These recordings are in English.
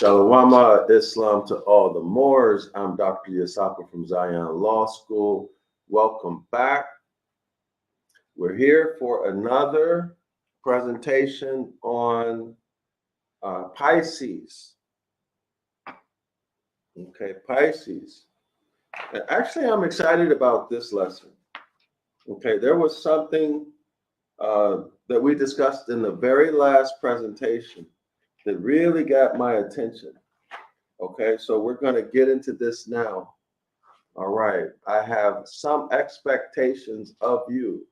Shalom Islam to all the Moors. I'm Dr. DrYasapa from Zion Law School. Welcome back. We're here for another presentation on Pisces. Okay, Pisces. And actually, I'm excited about this lesson. Okay, there was something that we discussed in the very last presentation that really got my attention. Okay, so we're going to get into this now. All right, I have some expectations of you.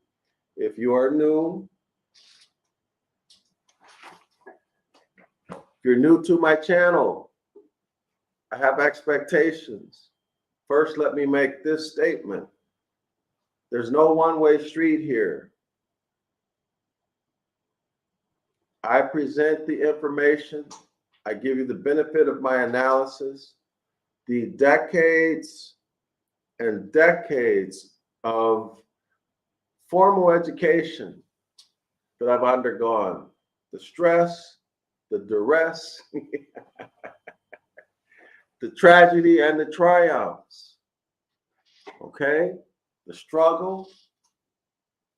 If you are new, if you're new to my channel, I have expectations. First, let me make this statement. There's no one-way street here. I present the information. I give you the benefit of my analysis. The decades and decades of formal education that I've undergone, the stress, the duress, the tragedy and the triumphs, okay? The struggle,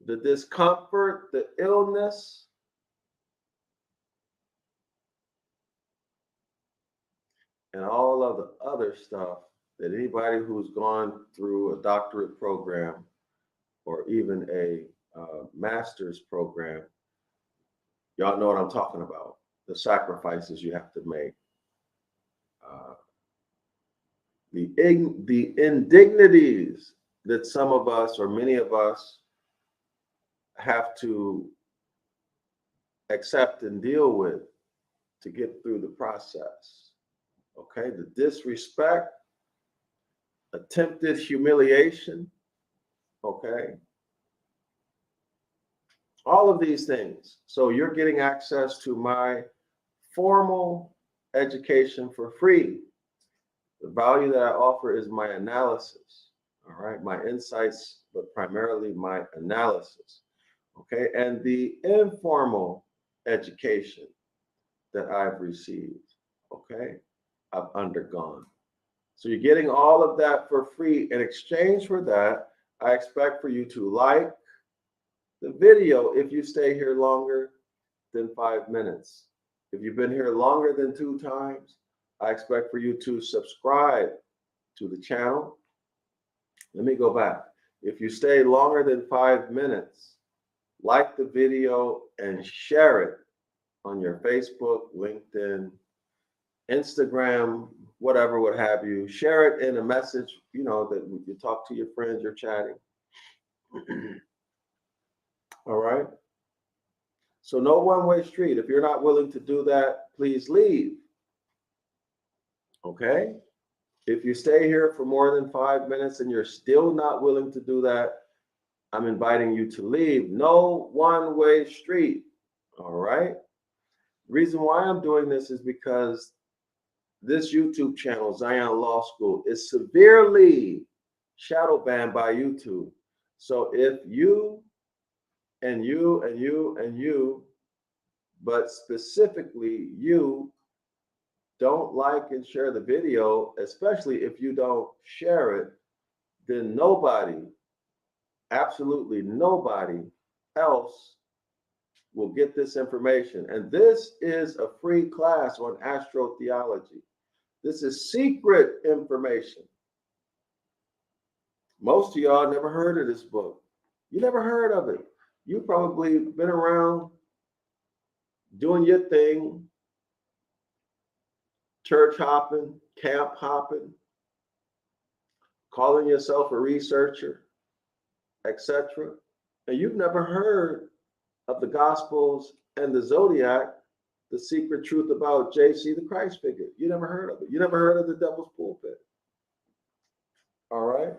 the discomfort, the illness, and all of the other stuff that anybody who's gone through a doctorate program or even a master's program, y'all know what I'm talking about, the sacrifices you have to make. The indignities that some of us or many of us have to accept and deal with to get through the process. Okay, the disrespect, attempted humiliation, okay? All of these things. So you're getting access to my formal education for free. The value that I offer is my analysis, all right? My insights, but primarily my analysis, okay? And the informal education that I've received, okay? I've undergone. So you're getting all of that for free. In exchange for that, I expect for you to like the video if you stay here longer than 5 minutes. If you've been here longer than 2 times, I expect for you to subscribe to the channel. Let me go back. If you stay longer than 5 minutes, like the video and share it on your Facebook, LinkedIn, Instagram, whatever, what have you. Share it in a message, you know, that you talk to your friends, you're chatting. All right. So no one-way street. If you're not willing to do that, please leave. Okay. If you stay here for more than 5 minutes and you're still not willing to do that, I'm inviting you to leave. No one-way street. All right. The reason why I'm doing this is because this YouTube channel, Zion Law School, is severely shadow banned by YouTube. So if you and you and you and you, but specifically you, don't like and share the video, especially if you don't share it, then nobody, absolutely nobody else will get this information. And this is a free class on astrotheology. This is secret information. Most of y'all never heard of this book. You never heard of it. You probably been around doing your thing, church hopping, camp hopping, calling yourself a researcher, etc. And you've never heard of the Gospels and the Zodiac, the secret truth about JC, the Christ figure. You never heard of it. You never heard of the Devil's Pulpit. All right.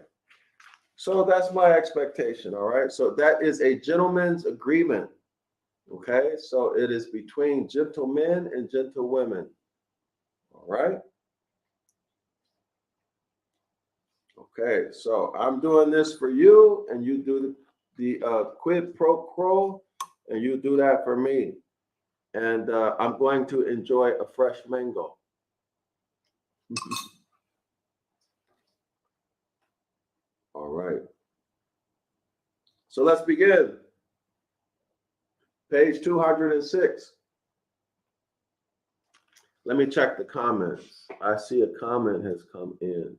So that's my expectation. All right. So that is a gentleman's agreement. Okay. So it is between gentlemen and gentlewomen. All right. Okay. So I'm doing this for you, and you do the quid pro quo, and you do that for me. And I'm going to enjoy a fresh mango. All right. So let's begin. Page 206. Let me check the comments. I see a comment has come in.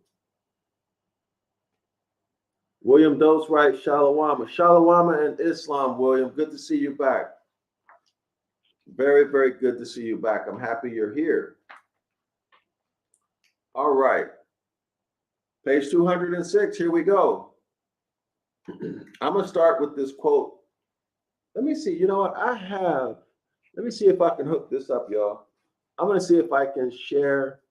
William Dose writes, Shalawama. Shalawama and Islam, William. Good to see you back. Very, very good to see you back. I'm happy you're here. All right. Page 206. Here we go. I'm going to start with this quote. Let me see. You know what? Let me see if I can hook this up, y'all. I'm going to see if I can share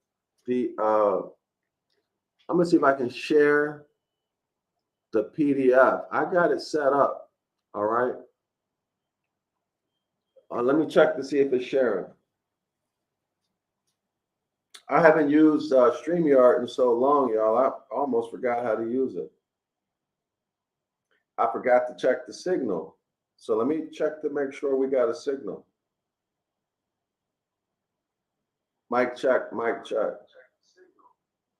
the PDF. I got it set up. All right. Let me check to see if it's sharing. I haven't used StreamYard in so long, y'all. I almost forgot how to use it. I forgot to check the signal. So let me check to make sure we got a signal. Mic check, mic check.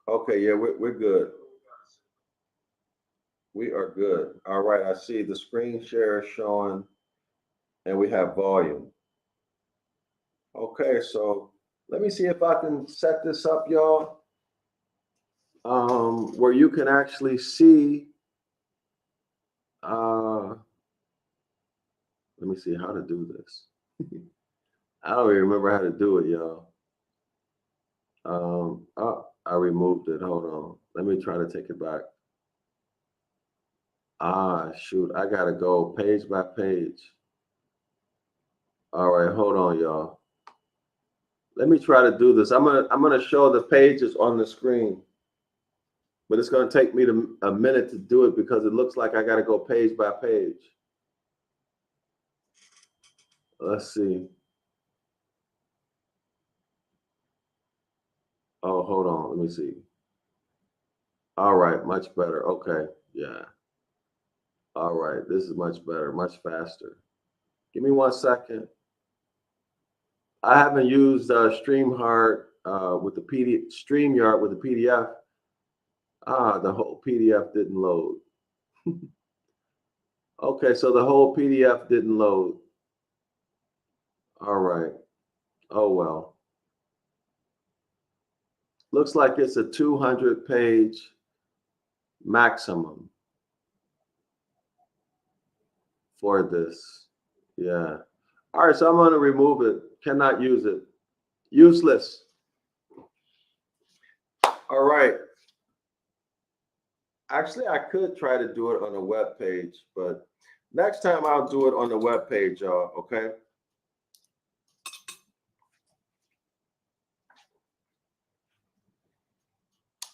Okay, yeah, we're good. We are good. All right, I see the screen share showing, and we have volume. Okay, so let me see if I can set this up, y'all, where you can actually see. Let me see how to do this. I don't even remember how to do it, y'all. Oh, I removed it. Hold on. Let me try to take it back. Shoot. I gotta go page by page. All right, hold on, y'all. Let me try to do this. I'm gonna show the pages on the screen, but it's gonna take me a minute to do it because it looks like I gotta go page by page. Let's see. Oh, hold on. Let me see. All right, much better. Okay, yeah. All right, this is much better, much faster. Give me 1 second. I haven't used StreamYard with the StreamYard with the PDF. The whole PDF didn't load. Okay, so the whole PDF didn't load. All right. Oh well. Looks like it's a 200-page maximum for this. Yeah. All right, so I'm going to remove it. Cannot use it. Useless. All right. Actually, I could try to do it on a web page, but next time I'll do it on the web page, y'all, okay?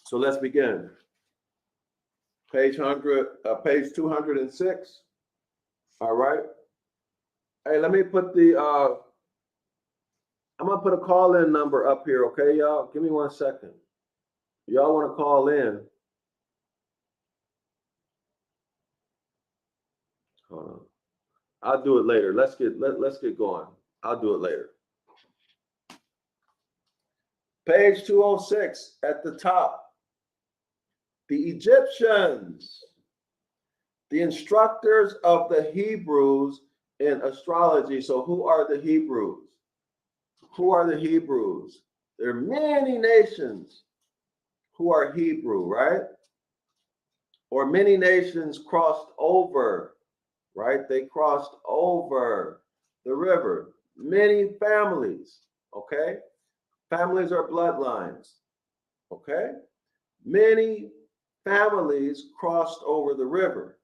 So let's begin. Page 206. All right. Hey, let me put the I'm gonna put a call-in number up here, okay, y'all? Give me 1 second. Y'all want to call in? Hold on. I'll do it later. Let's get going. I'll do it later. Page 206 at the top. The Egyptians, the instructors of the Hebrews in astrology. So who are the Hebrews? Who are the Hebrews? There are many nations who are Hebrew, right? Or many nations crossed over, right? They crossed over the river. Many families, okay? Families are bloodlines, okay? Many families crossed over the river.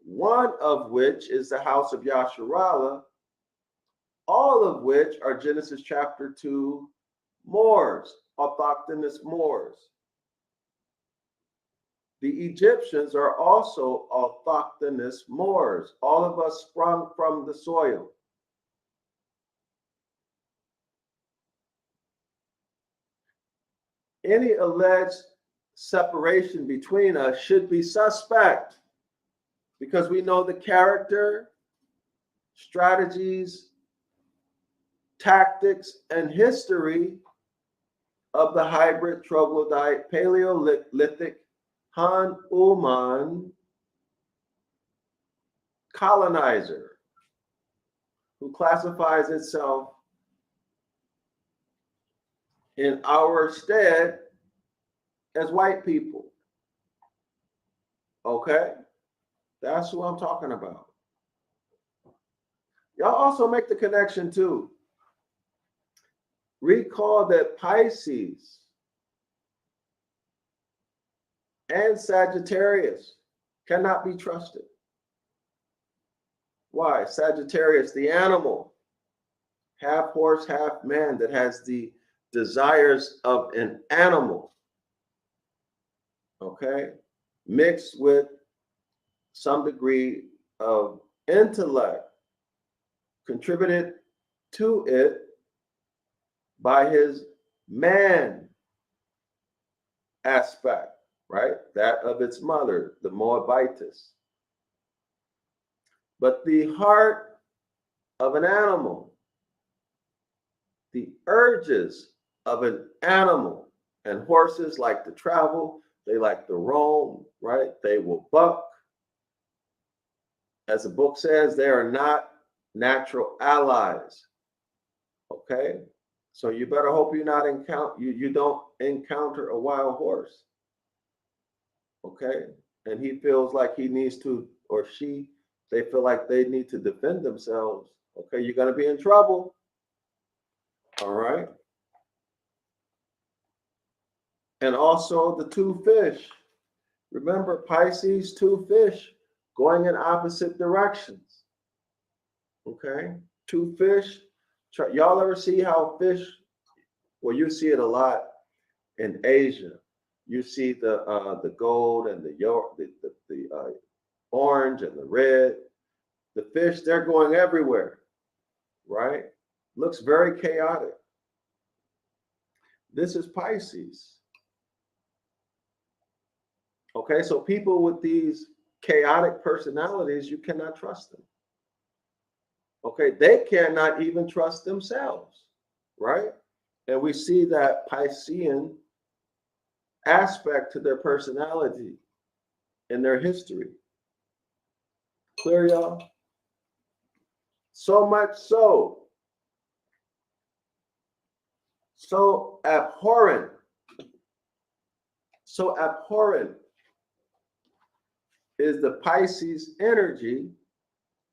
One of which is the House of Yasharala, all of which are Genesis chapter 2 Moors, autochthonous Moors. The Egyptians are also autochthonous Moors, all of us sprung from the soil. Any alleged separation between us should be suspect because we know the character, strategies, tactics, and history of the hybrid troglodyte Paleolithic Han-Uman colonizer, who classifies itself in our stead as white people. Okay? That's who I'm talking about. Y'all also make the connection too. Recall that Pisces and Sagittarius cannot be trusted. Why? Sagittarius, the animal, half horse, half man, that has the desires of an animal, okay, mixed with some degree of intellect, contributed to it by his man aspect, right? That of its mother, the Moabitess. But the heart of an animal, the urges of an animal, and horses like to travel, they like to roam, right? They will buck. As the book says, they are not natural allies. Okay? So you better hope you don't encounter a wild horse. Okay? And he feels like he needs to, or she, they feel like they need to defend themselves. Okay, you're gonna be in trouble. All right. And also the two fish. Remember, Pisces, two fish going in opposite directions. Okay, two fish. Y'all ever see how fish? Well, you see it a lot in Asia. You see the gold and the orange and the red. The fish, they're going everywhere, right? Looks very chaotic. This is Pisces. Okay, so people with these chaotic personalities, you cannot trust them. Okay, they cannot even trust themselves, right? And we see that Piscean aspect to their personality in their history. Clear, y'all? So much so abhorrent, is the Pisces energy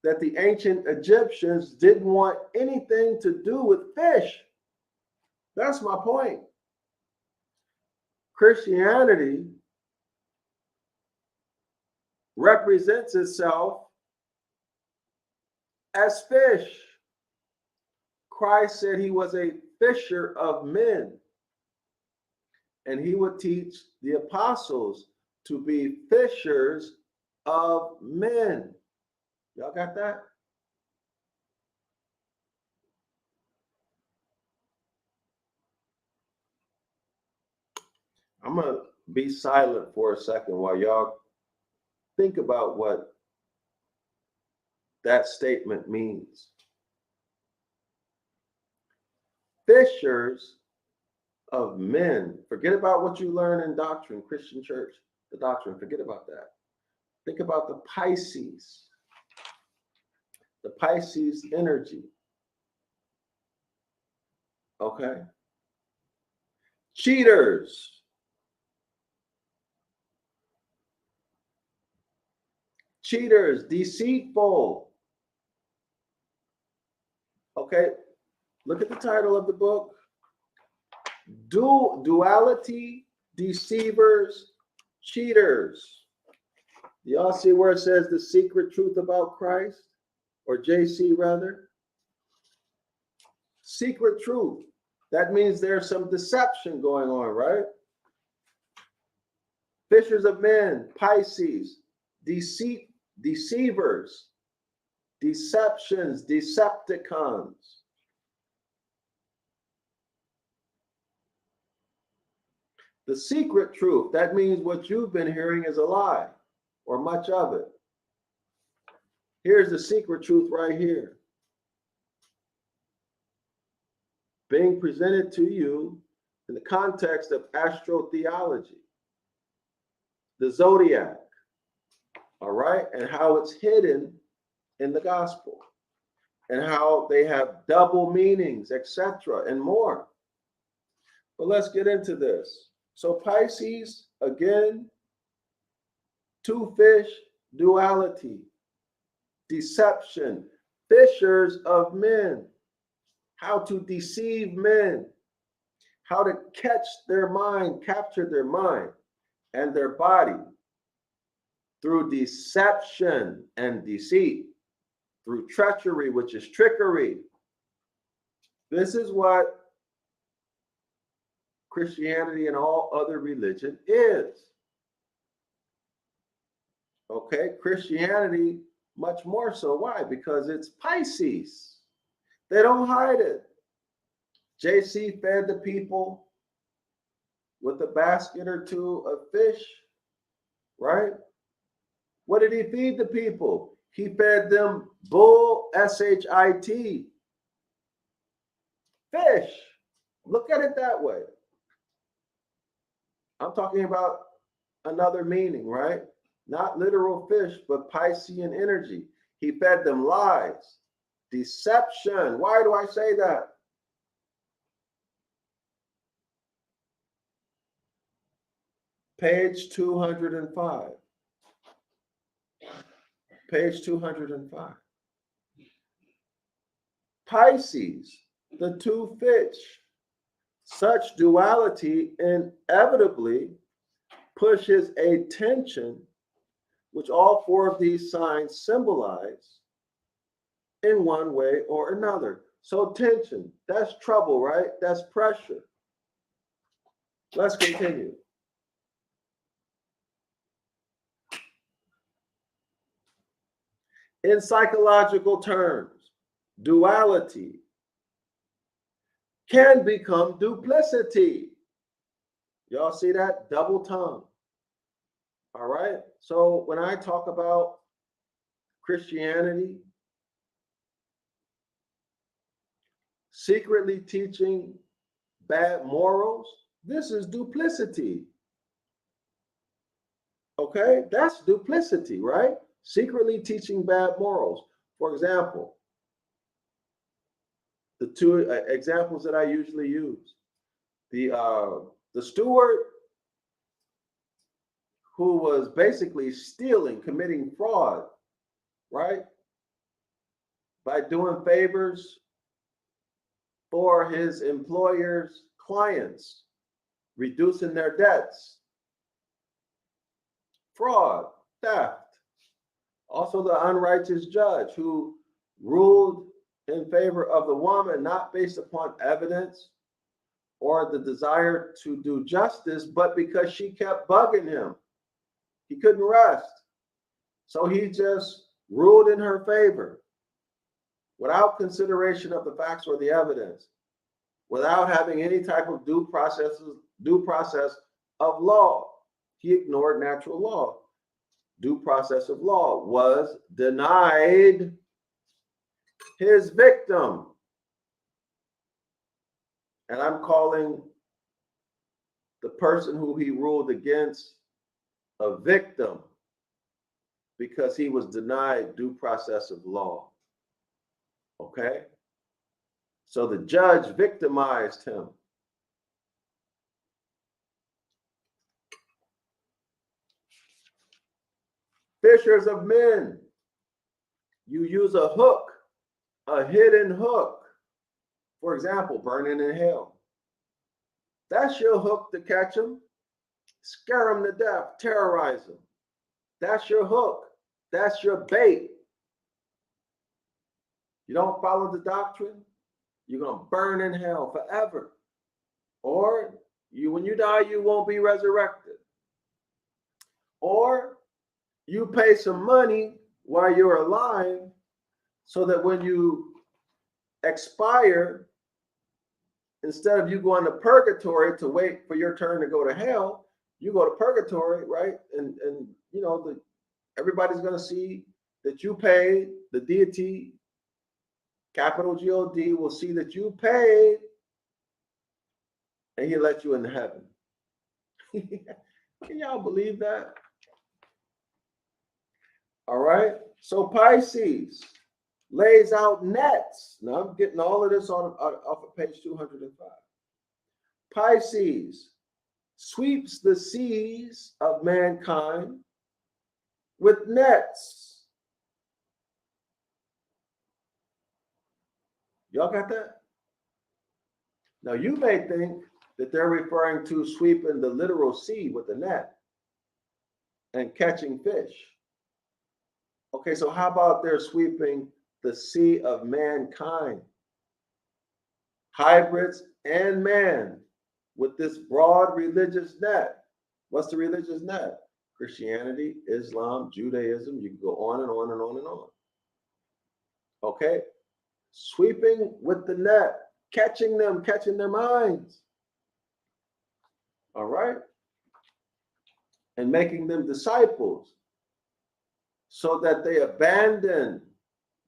that the ancient Egyptians didn't want anything to do with fish. That's my point. Christianity represents itself as fish. Christ said he was a fisher of men, and he would teach the apostles to be fishers of men. Y'all got that? I'm going to be silent for a second while y'all think about what that statement means. Fishers of men. Forget about what you learn in doctrine, Christian church, the doctrine. Forget about that. Think about the Pisces energy. Okay? Cheaters. Cheaters, deceitful. Okay, look at the title of the book. Duality, deceivers, cheaters. Y'all see where it says the secret truth about Christ? Or JC rather? Secret truth. That means there's some deception going on, right? Fishers of men, Pisces, deceivers, deceptions, decepticons. The secret truth, that means what you've been hearing is a lie, or much of it. Here's the secret truth right here. Being presented to you in the context of astrotheology, the zodiac, all right, and how it's hidden in the gospel, and how they have double meanings, etc., and more. But let's get into this. So Pisces, again, two fish, duality, deception, fishers of men, how to deceive men, how to catch their mind, capture their mind and their body through deception and deceit, through treachery, which is trickery. This is what Christianity and all other religion is. Okay, Christianity much more so. Why? Because it's Pisces. They don't hide it. JC fed the people with a basket or two of fish, right? What did he feed the people? He fed them bull, S-H-I-T, fish. Look at it that way. I'm talking about another meaning, right? Not literal fish, but Piscean energy. He fed them lies, deception. Why do I say that? Page 205. Page 205. Pisces, the two fish. Such duality inevitably pushes a tension, which all four of these signs symbolize in one way or another. So tension, that's trouble, right? That's pressure. Let's continue. In psychological terms, duality can become duplicity. Y'all see that? Double tongue. All right. So when I talk about Christianity secretly teaching bad morals, this is duplicity. Okay, that's duplicity, right? Secretly teaching bad morals. For example, the two examples that I usually use: the steward who was basically stealing, committing fraud, right, by doing favors for his employer's clients, reducing their debts. Fraud, theft. Also the unrighteous judge who ruled in favor of the woman, not based upon evidence or the desire to do justice, but because she kept bugging him. He couldn't rest. So he just ruled in her favor without consideration of the facts or the evidence, without having any type of due process of law. He ignored natural law. Due process of law was denied his victim. And I'm calling the person who he ruled against a victim because he was denied due process of law. Okay? So the judge victimized him. Fishers of men, you use a hook, a hidden hook. For example, burning in hell. That's your hook to catch them. Scare them to death, terrorize them. That's your hook. That's your bait. You don't follow the doctrine, you're going to burn in hell forever. Or when you die, you won't be resurrected. Or you pay some money while you're alive so that when you expire, instead of you going to purgatory to wait for your turn to go to hell, you go to purgatory, right? And you know, everybody's going to see that you paid. The deity, capital God, will see that you paid, and he let you into heaven. Can y'all believe that? All right. So Pisces lays out nets. Now I'm getting all of this off of page 205. Pisces sweeps the seas of mankind with nets. Y'all got that? Now you may think that they're referring to sweeping the literal sea with a net and catching fish. Okay, so how about they're sweeping the sea of mankind, hybrids and man, with this broad religious net? What's the religious net? Christianity, Islam, Judaism. You can go on and on and on and on. Okay, sweeping with the net, catching them, catching their minds. All right, and making them disciples so that they abandon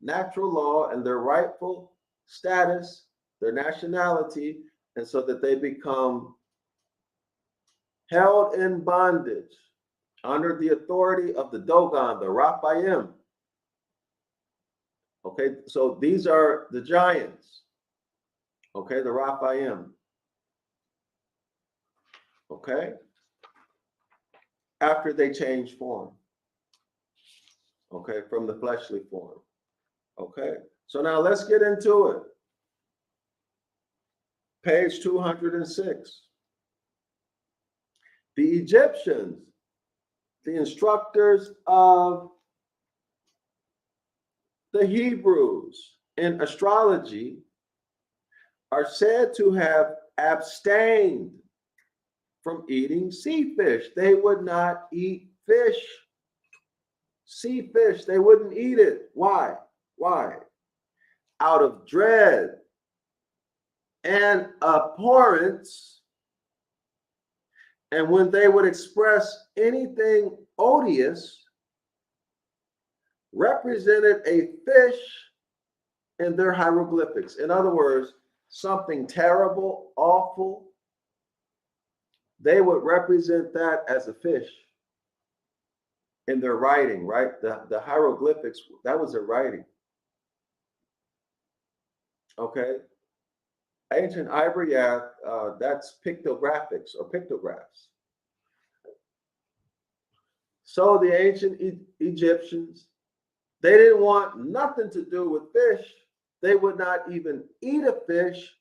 natural law and their rightful status, their nationality, and so that they become held in bondage under the authority of the Dogon, the Raphaim. Okay, so these are the giants. Okay, the Raphaim. Okay, after they change form. Okay, from the fleshly form. Okay, so now let's get into it. Page 206. The Egyptians, the instructors of the Hebrews in astrology, are said to have abstained from eating sea fish. They would not eat fish. Sea fish, they wouldn't eat it. Why? Why? Out of dread and abhorrence. And when they would express anything odious, represented a fish in their hieroglyphics. In other words, something terrible, awful, they would represent that as a fish in their writing, right? The hieroglyphics, that was their writing. Okay. Ancient Ibaryath, that's pictographics or pictographs. So the ancient Egyptians, they didn't want nothing to do with fish. They would not even eat a fish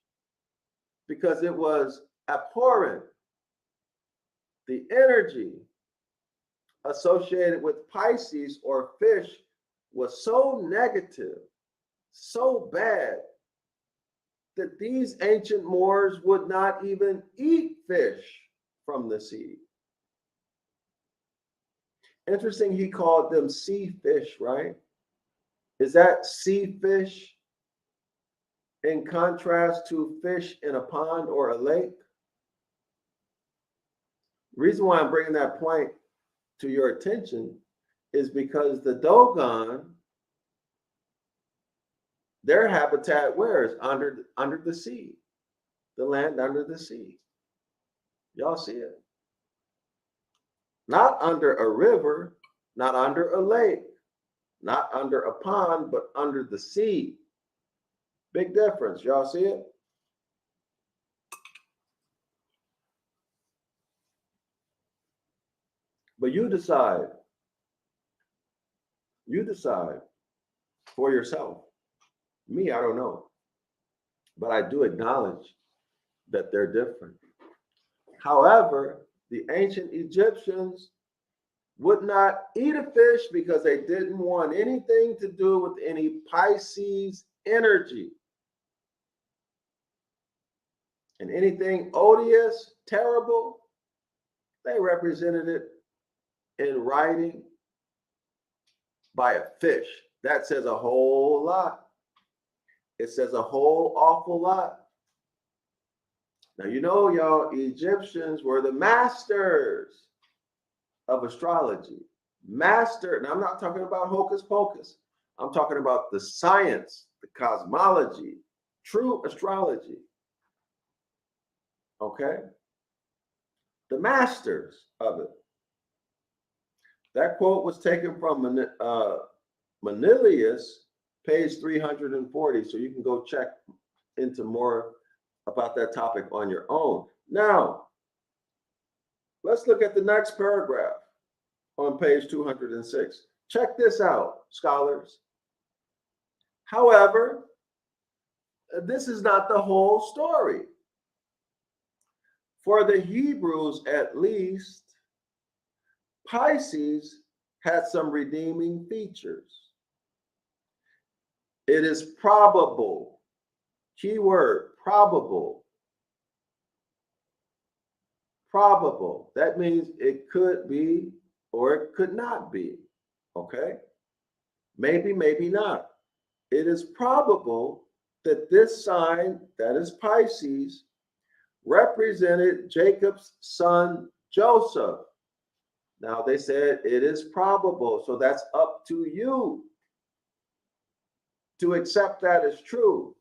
because it was abhorrent. The energy associated with Pisces or fish was so negative, so bad, that these ancient Moors would not even eat fish from the sea. Interesting, he called them sea fish, right? Is that sea fish in contrast to fish in a pond or a lake? The reason why I'm bringing that point to your attention is because the Dogon, their habitat where is under the sea, the land under the sea. Y'all see it? Not under a river, not under a lake, not under a pond, but under the sea. Big difference. Y'all see it? But you decide. You decide for yourself. Me, I don't know. But I do acknowledge that they're different. However, the ancient Egyptians would not eat a fish because they didn't want anything to do with any Pisces energy. And anything odious, terrible, they represented it in writing by a fish. That says a whole lot. It says a whole awful lot. Now, you know, y'all, Egyptians were the masters of astrology. Master, and I'm not talking about hocus pocus. I'm talking about the science, the cosmology, true astrology. Okay? The masters of it. That quote was taken from Manilius, page 340. So you can go check into more about that topic on your own. Now, let's look at the next paragraph on page 206. Check this out, scholars. However, this is not the whole story. For the Hebrews, at least, Pisces had some redeeming features. It is probable, keyword, probable. Probable. That means it could be or it could not be. Okay? Maybe, maybe not. It is probable that this sign, that is Pisces, represented Jacob's son Joseph. Now they said it is probable, so that's up to you to accept that as true,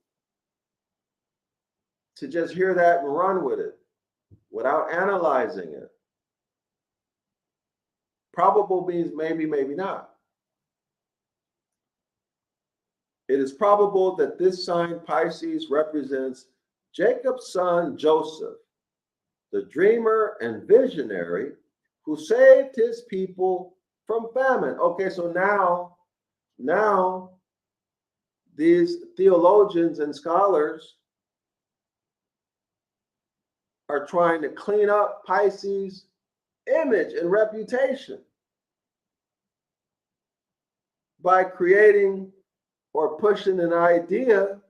to just hear that and run with it without analyzing it. Probable means maybe, maybe not. It is probable that this sign Pisces represents Jacob's son Joseph, the dreamer and visionary who saved his people from famine. Okay, so now these theologians and scholars are trying to clean up Pisces' image and reputation by creating or pushing an idea,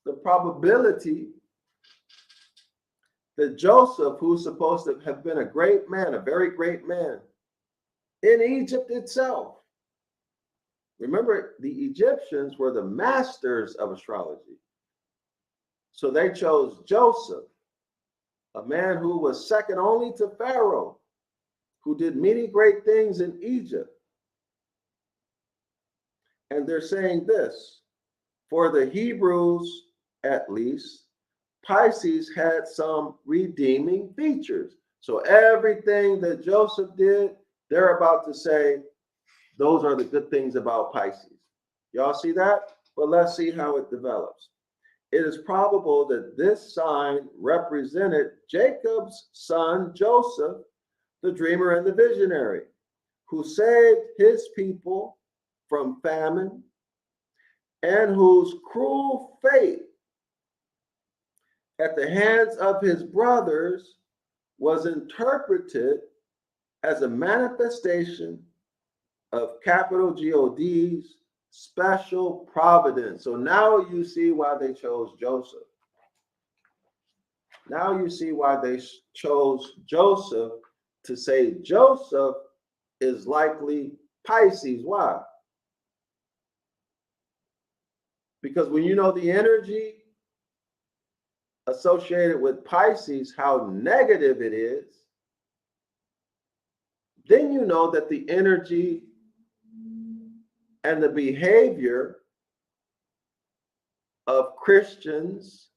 the probability that Joseph, who's supposed to have been a great man, a very great man, in Egypt itself. Remember, the Egyptians were the masters of astrology. So they chose Joseph, a man who was second only to Pharaoh, who did many great things in Egypt. And they're saying this, for the Hebrews, at least, Pisces had some redeeming features. So everything that Joseph did, they're about to say, those are the good things about Pisces. Y'all see that? Well, let's see how it develops. It is probable that this sign represented Jacob's son, Joseph, the dreamer and the visionary, who saved his people from famine and whose cruel fate at the hands of his brothers was interpreted as a manifestation of capital God's special providence. So now you see why they chose Joseph. Now you see why they chose Joseph, to say Joseph is likely Pisces. Why? Because when you know the energy associated with Pisces, how negative it is, then you know that the energy and the behavior of Christians,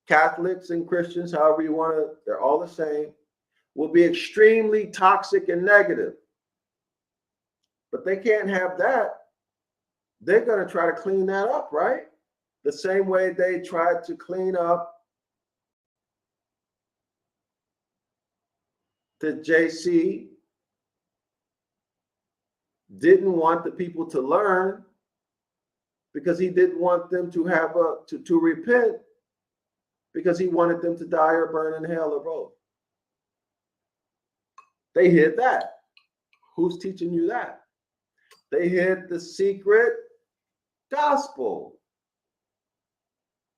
Catholics and Christians, however you want to, they're all the same, will be extremely toxic and negative. But they can't have that. They're going to try to clean that up, right? The same way they tried to clean up the JC, didn't want the people to learn because he didn't want them to have to repent, because he wanted them to die or burn in hell or both. They hid that. Who's teaching you that? They hid the secret gospel.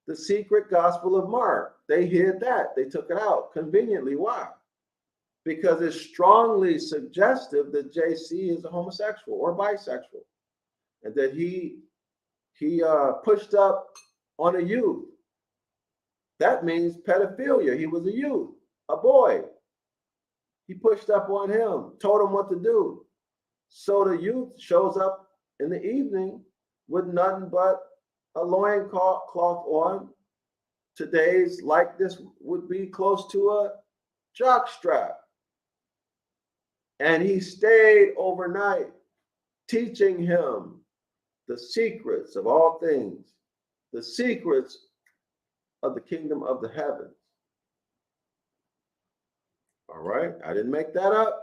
The secret gospel of Mark. They hid that. They took it out conveniently. Why? Because it's strongly suggestive that JC is a homosexual or bisexual, and that he pushed up on a youth. That means pedophilia. He was a youth, a boy. He pushed up on him, told him what to do. So the youth shows up in the evening with nothing but a loincloth on today's likeness would be close to a jock strap. And he stayed overnight teaching him the secrets of all things, the secrets of the kingdom of the heavens. All right, I didn't make that up.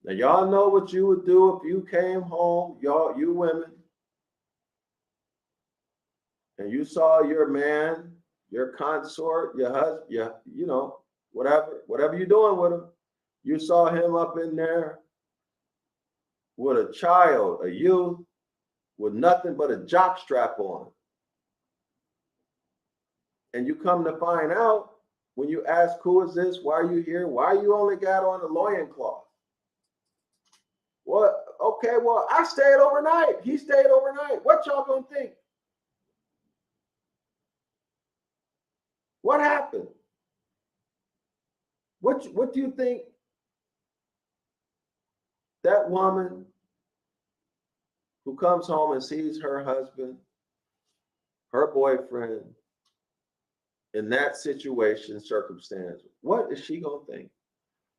Now y'all know what you would do if you came home, you women, and you saw your man, your consort, your husband, you know, whatever you're doing with him, you saw him up in there with a child, a youth, with nothing but a jock strap on. And you come to find out when you ask, who is this? Why are you here? Why you only got on a loincloth? Well, okay, well, I stayed overnight. He stayed overnight. What y'all gonna think? What happened? What do you think that woman who comes home and sees her husband, her boyfriend, in that situation, circumstance, what is she gonna think?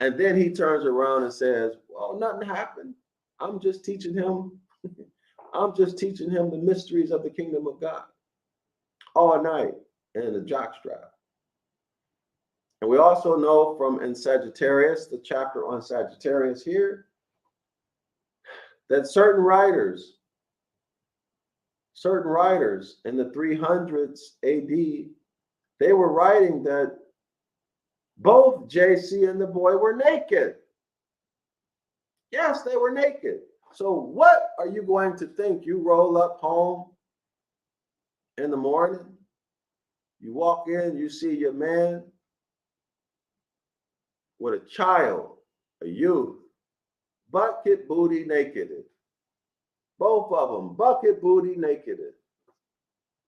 And then he turns around and says, well, nothing happened. I'm just teaching him, the mysteries of the kingdom of God all night in a jockstrap. And we also know from in Sagittarius, the chapter on Sagittarius here, that certain writers in the 300s AD, they were writing that both JC and the boy were naked. Yes, they were naked. So what are you going to think? You roll up home in the morning, you walk in, you see your man with a child, a youth, bucket booty naked. Both of them, bucket booty naked.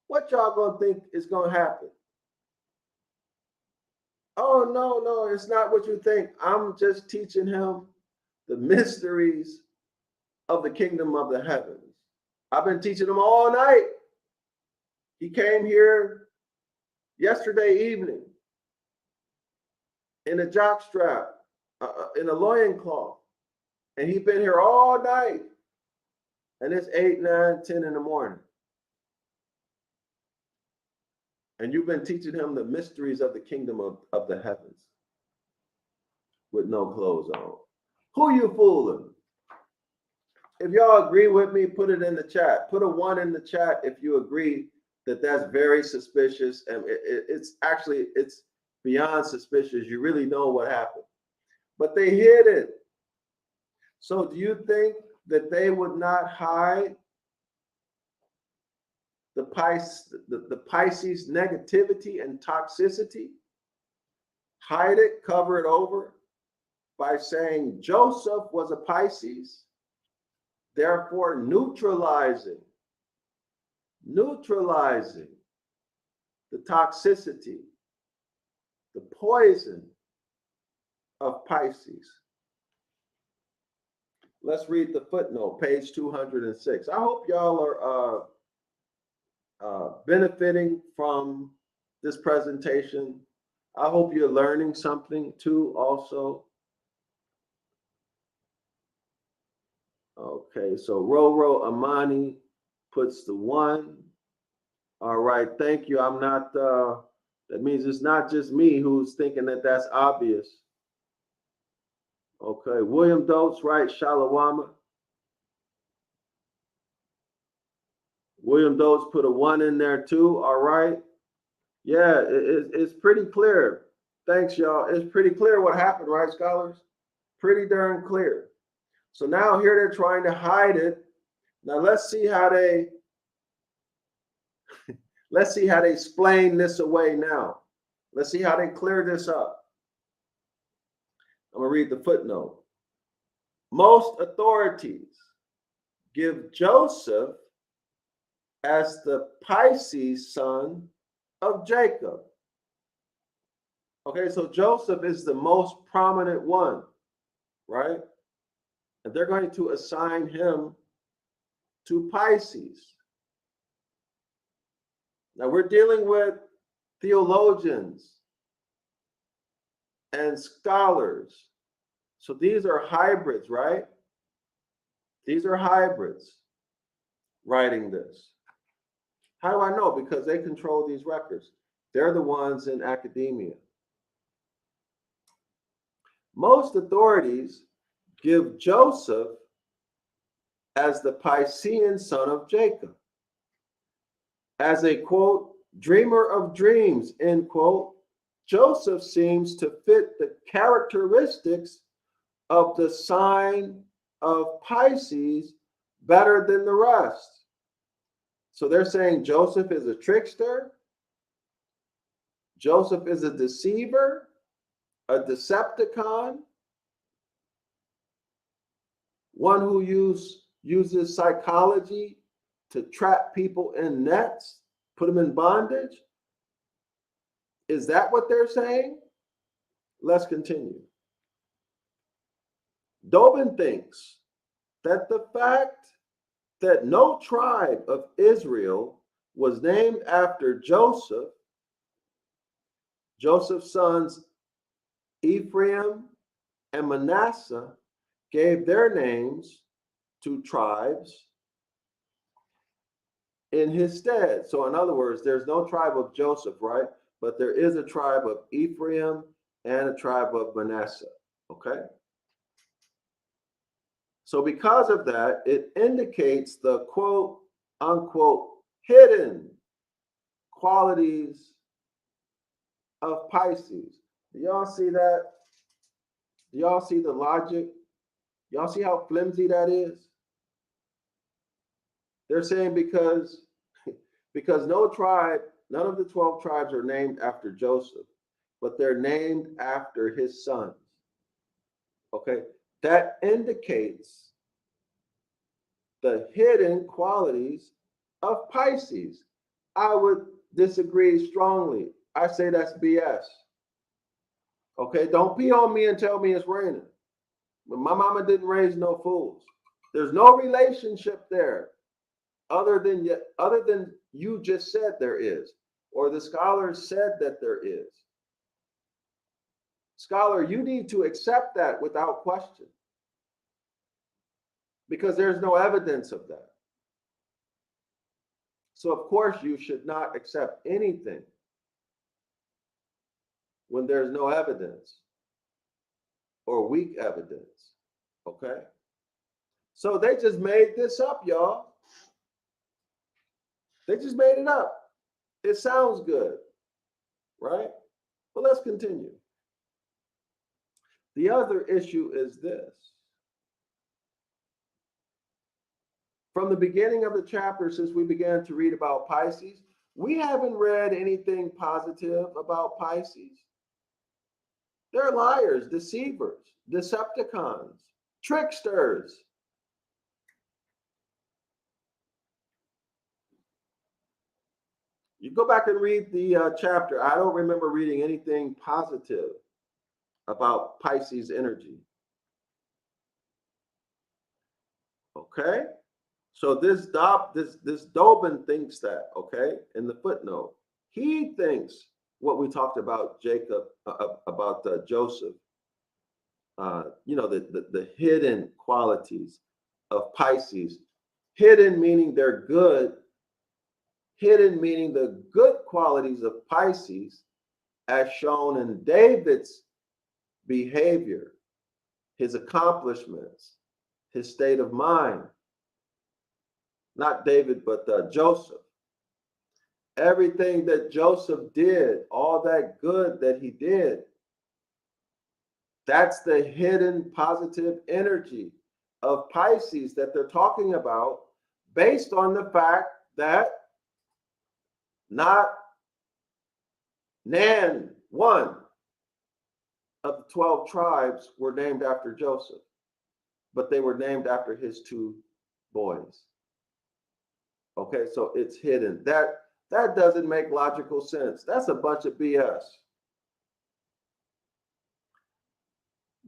What y'all gonna think is gonna happen? Oh, no, it's not what you think. I'm just teaching him the mysteries of the kingdom of the heavens. I've been teaching him all night. He came here yesterday evening in a jockstrap, in a loincloth, and he's been here all night. And it's 8, 9, 10 in the morning. And you've been teaching him the mysteries of the kingdom of the heavens with no clothes on. Who you fooling? If y'all agree with me, put it in the chat. Put a 1 in the chat if you agree that that's very suspicious. And it's beyond suspicious. You really know what happened. But they hid it. So do you think that they would not hide the Pisces negativity and toxicity? Hide it, cover it over by saying Joseph was a Pisces, therefore neutralizing the toxicity, the poison of Pisces. Let's read the footnote, page 206. I hope y'all are benefiting from this presentation. I hope you're learning something too also. Okay, so Roro Amani puts the 1. All right, thank you. I'm not, that means it's not just me who's thinking that that's obvious. Okay, William Dotes, right, Shalawama. William Dotes put a 1 in there too, all right. Yeah, it's pretty clear. Thanks, y'all. It's pretty clear what happened, right, scholars? Pretty darn clear. So now here they're trying to hide it. Now let's see how they explain this away now. Let's see how they clear this up. I'm gonna read the footnote. Most authorities give Joseph as the Pisces son of Jacob. Okay, so Joseph is the most prominent one, right? And they're going to assign him to Pisces. Now we're dealing with theologians and scholars. So these are hybrids, right? These are hybrids writing this. How do I know? Because they control these records. They're the ones in academia. Most authorities give Joseph as the Piscean son of Jacob, as a, quote, dreamer of dreams, end quote. Joseph seems to fit the characteristics of the sign of Pisces better than the rest. So they're saying Joseph is a trickster, Joseph is a deceiver, a Decepticon, one who uses psychology to trap people in nets, put them in bondage. Is that what they're saying? Let's continue. Dobin thinks that the fact that no tribe of Israel was named after Joseph, Joseph's sons Ephraim and Manasseh gave their names to tribes in his stead. So in other words, there's no tribe of Joseph, right? But there is a tribe of Ephraim and a tribe of Manasseh, okay? So because of that, it indicates the quote unquote hidden qualities of Pisces. Do y'all see that? Do y'all see the logic? Y'all see how flimsy that is? They're saying because no tribe, none of the 12 tribes are named after Joseph, but they're named after his sons. Okay, that indicates the hidden qualities of Pisces. I would disagree strongly. I say that's BS. Okay, don't pee on me and tell me it's raining. But my mama didn't raise no fools. There's no relationship there other than you just said there is, or the scholars said that there is. Scholar, you need to accept that without question, because there's no evidence of that. So of course you should not accept anything when there's no evidence or weak evidence. Okay? So they just made this up, y'all. They just made it up. It sounds good, right? But let's continue. The other issue is this. From the beginning of the chapter, since we began to read about Pisces, we haven't read anything positive about Pisces. They're liars, deceivers, Decepticons, tricksters. You go back and read the chapter. I don't remember reading anything positive about Pisces energy. Okay? So this Dobin thinks that, okay, in the footnote. He thinks what we talked about Joseph, the hidden qualities of Pisces. Hidden meaning they're good. Hidden meaning the good qualities of Pisces as shown in David's behavior, his accomplishments, his state of mind. Not David, but Joseph. Everything that Joseph did, all that good that he did, that's the hidden positive energy of Pisces that they're talking about, based on the fact that not one of the 12 tribes were named after Joseph, but they were named after his two boys. Okay, so it's hidden. That doesn't make logical sense. That's a bunch of BS.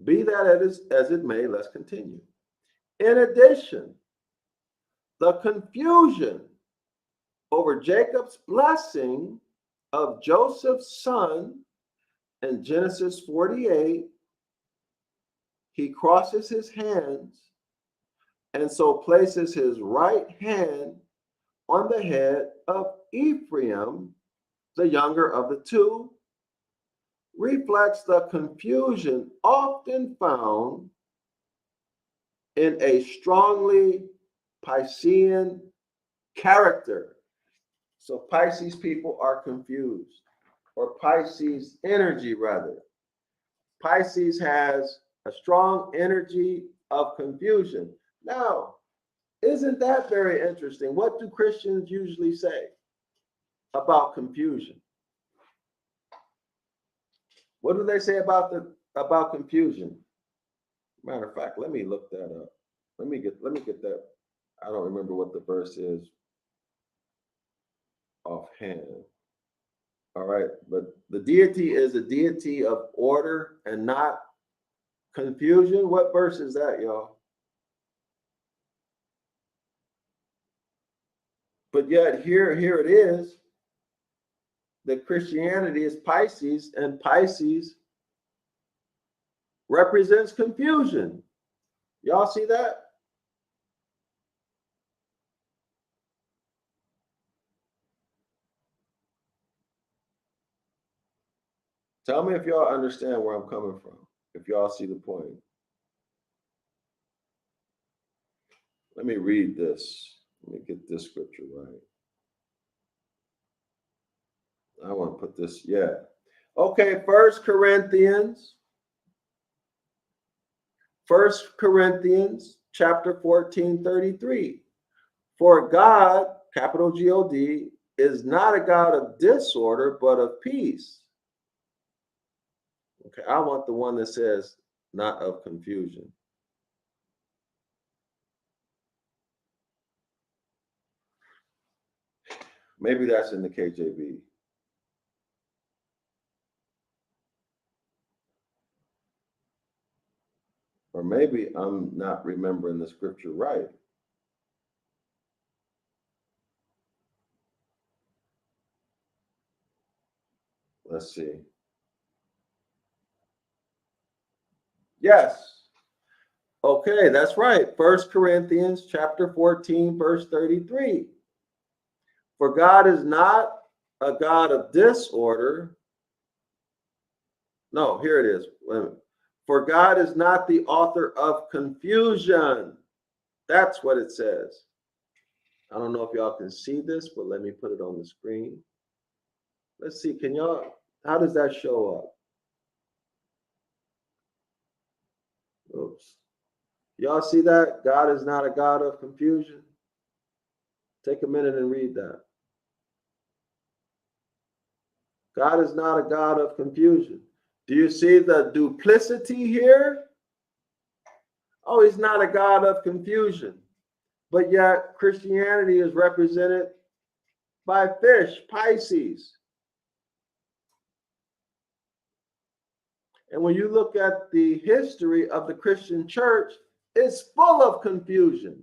Be that as it may, let's continue. In addition, the confusion over Jacob's blessing of Joseph's son in Genesis 48, he crosses his hands and so places his right hand on the head of Ephraim, the younger of the two, reflects the confusion often found in a strongly Piscean character. So Pisces people are confused, or Pisces energy rather. Pisces has a strong energy of confusion. Now, isn't that very interesting? What do Christians usually say about confusion? What do they say about confusion? Matter of fact, let me look that up. Let me get that. I don't remember what the verse is offhand. All right, but the deity is a deity of order and not confusion. What verse is that, y'all? But yet here it is that Christianity is Pisces, and Pisces represents confusion. Y'all see that? Tell me if y'all understand where I'm coming from, if y'all see the point. Let me read this. Let me get this scripture right. I want to put this, yeah. Okay, First Corinthians chapter 14, 33. For God, capital G-O-D, is not a God of disorder, but of peace. Okay, I want the one that says not of confusion. Maybe that's in the KJV. Or maybe I'm not remembering the scripture right. Let's see. Yes. Okay, that's right. First Corinthians chapter 14, verse 33. For God is not a God of disorder. No, here it is. Wait a minute. For God is not the author of confusion. That's what it says. I don't know if y'all can see this, but let me put it on the screen. Let's see, can y'all, how does that show up? Oops. Y'all see that? God is not a God of confusion. Take a minute and read that. God is not a God of confusion. Do you see the duplicity here? Oh, he's not a God of confusion. But yet Christianity is represented by fish, Pisces. And when you look at the history of the Christian church, it's full of confusion.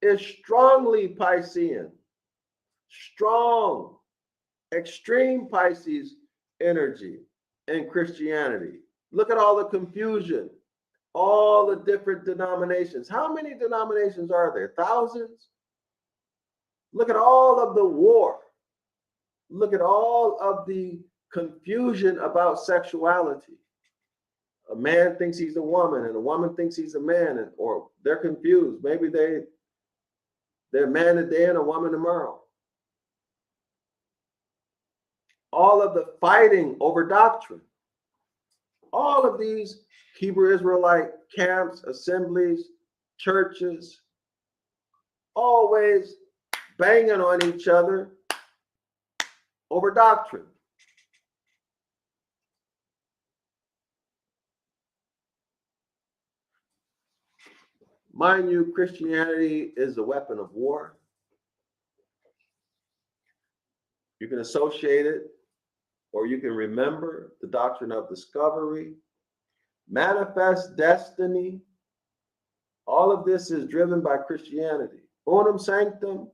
It's strongly Piscean, strong, extreme Pisces energy in Christianity. Look at all the confusion, all the different denominations. How many denominations are there? Thousands? Look at all of the war. Look at all of the confusion about sexuality. A man thinks he's a woman and a woman thinks he's a man, or they're confused. Maybe they're man today and a woman tomorrow. All of the fighting over doctrine. All of these Hebrew Israelite camps, assemblies, churches, always banging on each other over doctrine. Mind you, Christianity is a weapon of war. You can associate it, or you can remember the doctrine of discovery, manifest destiny. All of this is driven by Christianity. Unum sanctum,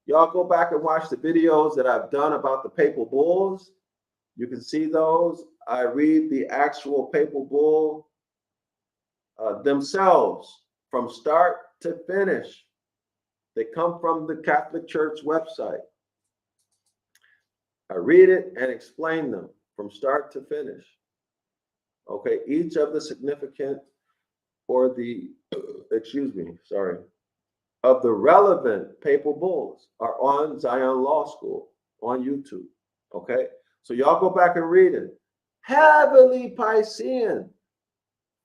Y'all go back and watch the videos that I've done about the papal bulls. You can see those. I read the actual papal bull themselves from start to finish. They come from the Catholic Church website. I read it and explain them from start to finish. Okay, each of the significant or the, of the relevant papal bulls are on Zion Law School on YouTube. Okay, so y'all go back and read it. Heavily Piscean,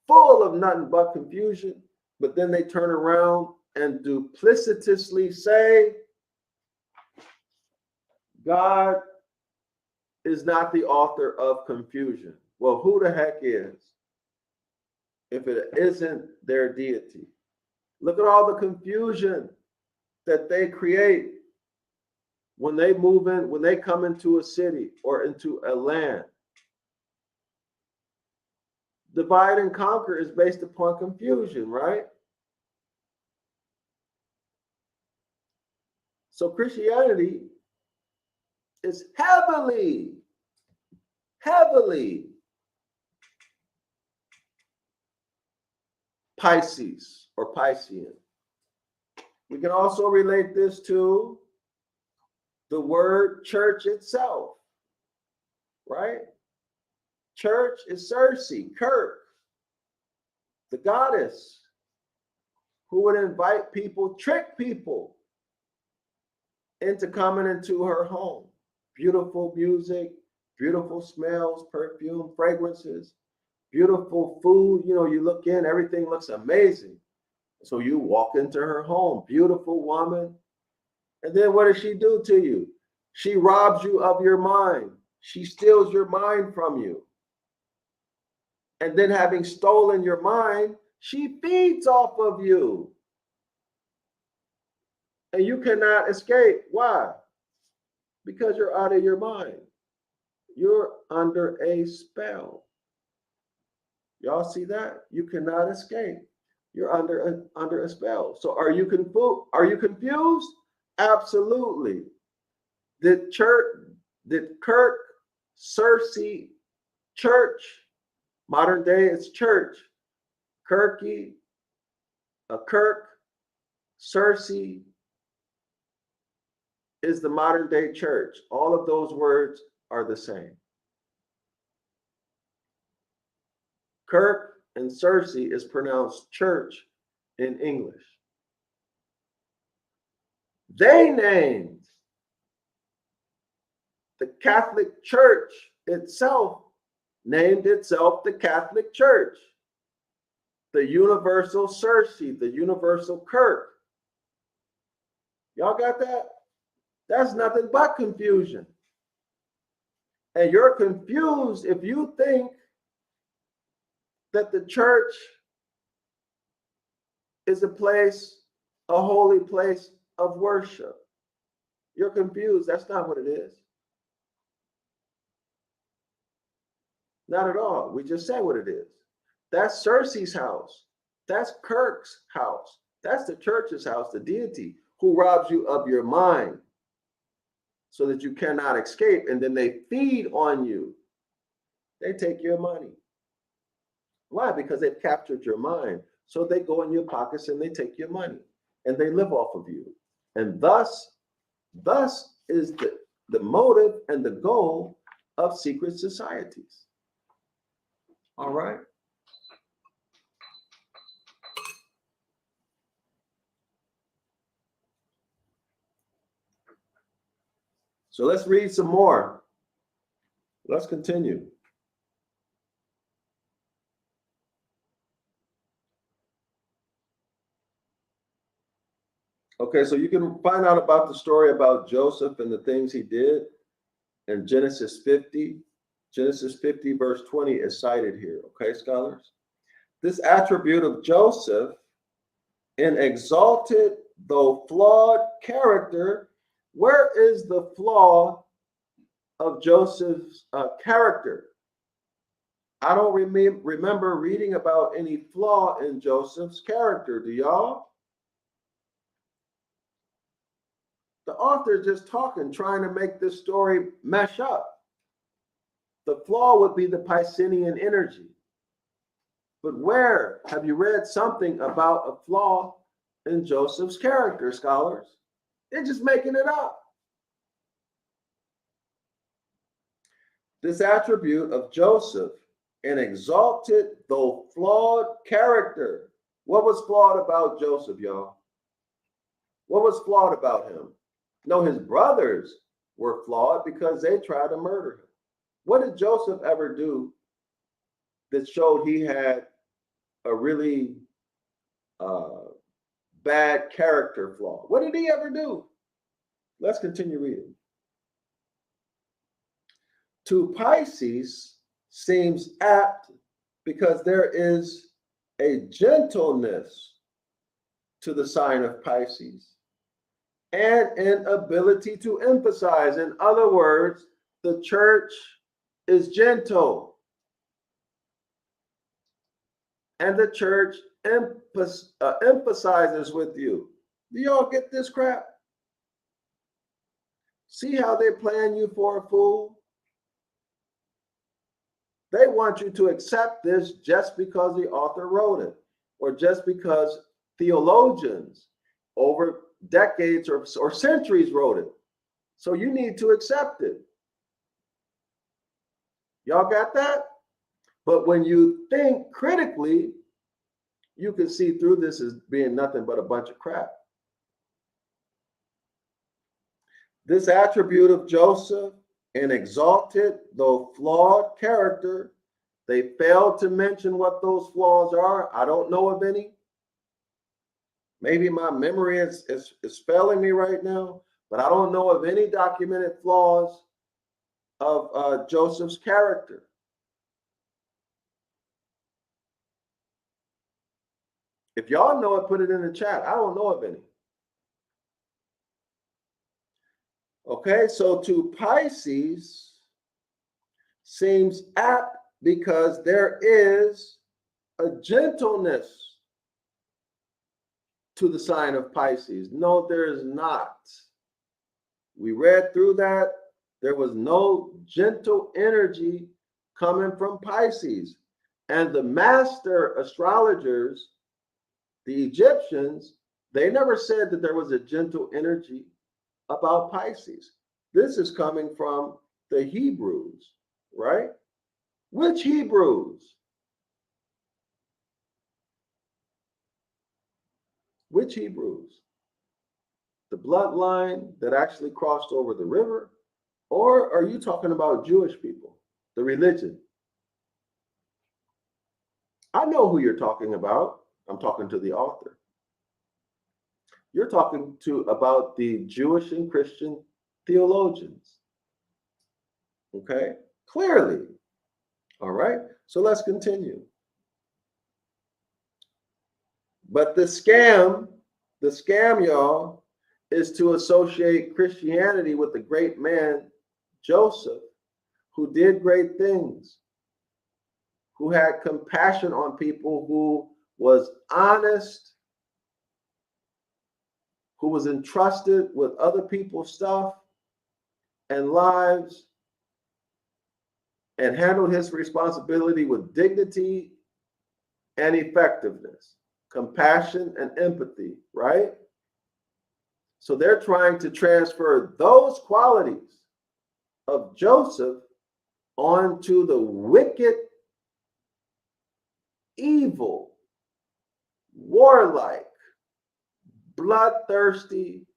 full of nothing but confusion, but then they turn around and duplicitously say God is not the author of confusion. Well, who the heck is if it isn't their deity? Look at all the confusion that they create when they move in, when they come into a city or into a land. Divide and conquer is based upon confusion, right? So Christianity is heavily Pisces or Piscean. We can also relate this to the word church itself, right? Church is Circe, Kirk, the goddess who would invite people, trick people into coming into her home. Beautiful music, beautiful smells, perfume, fragrances, beautiful food. You know, you look in, everything looks amazing. So you walk into her home, beautiful woman. And then what does she do to you? She robs you of your mind. She steals your mind from you. And then having stolen your mind, she feeds off of you. And you cannot escape. Why? Because you're out of your mind. You're under a spell. Y'all see that? You cannot escape. You're under a spell. So are you confused? Absolutely. Did Kirk, Circe, church, modern day it's church, Kirky, a Kirk, Circe is the modern day church. All of those words are the same. Kirk and Circe is pronounced church in English. They named the Catholic Church itself, named itself the Catholic Church. The universal Circe, the universal Kirk. Y'all got that? That's nothing but confusion. And you're confused if you think that the church is a holy place of worship. You're confused. That's not what it is. Not at all. We just said what it is. That's Circe's house. That's Kirk's house. That's the church's house, the deity who robs you of your mind so that you cannot escape. And then they feed on you. They take your money. Why? Because they've captured your mind. So they go in your pockets and they take your money and they live off of you. And thus is the motive and the goal of secret societies. All right. So let's read some more. Let's continue. Okay, so you can find out about the story about Joseph and the things he did in Genesis 50. Genesis 50 verse 20 is cited here, okay, scholars? This attribute of Joseph, an exalted though flawed character, where is the flaw of Joseph's character? I don't remember reading about any flaw in Joseph's character. Do y'all? The author is just talking, trying to make this story mesh up. The flaw would be the Piscean energy. But where have you read something about a flaw in Joseph's character, scholars? They're just making it up. This attribute of Joseph, an exalted though flawed character. What was flawed about Joseph, y'all? What was flawed about him? No, his brothers were flawed because they tried to murder him. What did Joseph ever do that showed he had a really bad character flaw? What did he ever do? Let's continue reading. To Pisces seems apt because there is a gentleness to the sign of Pisces and an ability to emphasize. In other words, the church is gentle and the church emphasizes with you. Do y'all get this crap? See how they're playing you for a fool? They want you to accept this just because the author wrote it, or just because theologians over decades or centuries wrote it. So you need to accept it. Y'all got that? But when you think critically, you can see through this as being nothing but a bunch of crap. This attribute of Joseph, an exalted though flawed character, they failed to mention what those flaws are. I don't know of any. Maybe my memory is failing me right now, but I don't know of any documented flaws of Joseph's character. If y'all know it, put it in the chat. I don't know of any. Okay, so to Pisces seems apt because there is a gentleness to the sign of Pisces. No, there is not. We read through that. There was no gentle energy coming from Pisces. And the master astrologers, the Egyptians, they never said that there was a gentle energy about Pisces. This is coming from the Hebrews, right? Which Hebrews? Which Hebrews? The bloodline that actually crossed over the river? Or are you talking about Jewish people, the religion? I know who you're talking about. I'm talking to the author. You're talking about the Jewish and Christian theologians. Okay? Clearly. All right? So let's continue. But the scam, y'all, is to associate Christianity with the great man, Joseph, who did great things, who had compassion on people, who was honest, who was entrusted with other people's stuff and lives, and handled his responsibility with dignity and effectiveness, compassion and empathy, right? So they're trying to transfer those qualities of Joseph onto the wicked, evil, warlike, bloodthirsty,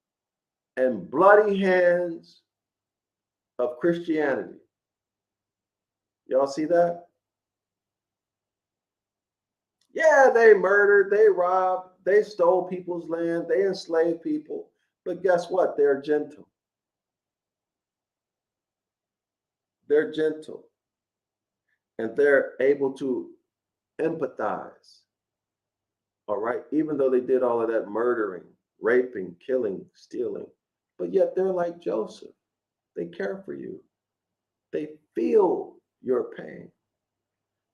and bloody hands of Christianity. Y'all see that? Yeah, they murdered, they robbed, they stole people's land, they enslaved people. But guess what? They're gentle. They're gentle. And they're able to empathize. All right? Even though they did all of that murdering, raping, killing, stealing. But yet they're like Joseph. They care for you. They feel your pain.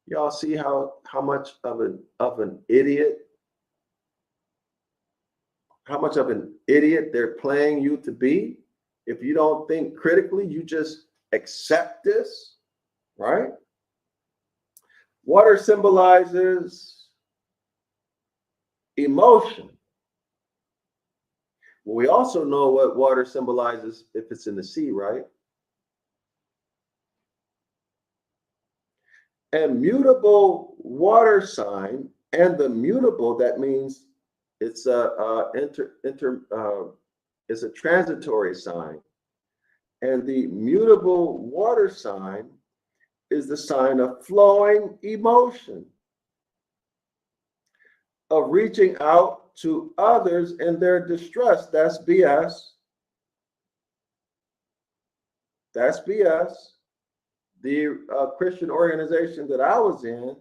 Y'all see how much of an idiot, how much of an idiot they're playing you to be. If you don't think critically, you just accept this, right? Water symbolizes emotion. Well, we also know what water symbolizes if it's in the sea, right? And mutable water sign, and the mutable, that means it's it's a transitory sign. And the mutable water sign is the sign of flowing emotion, of reaching out to others in their distress. That's BS. That's BS. The Christian organization that I was in,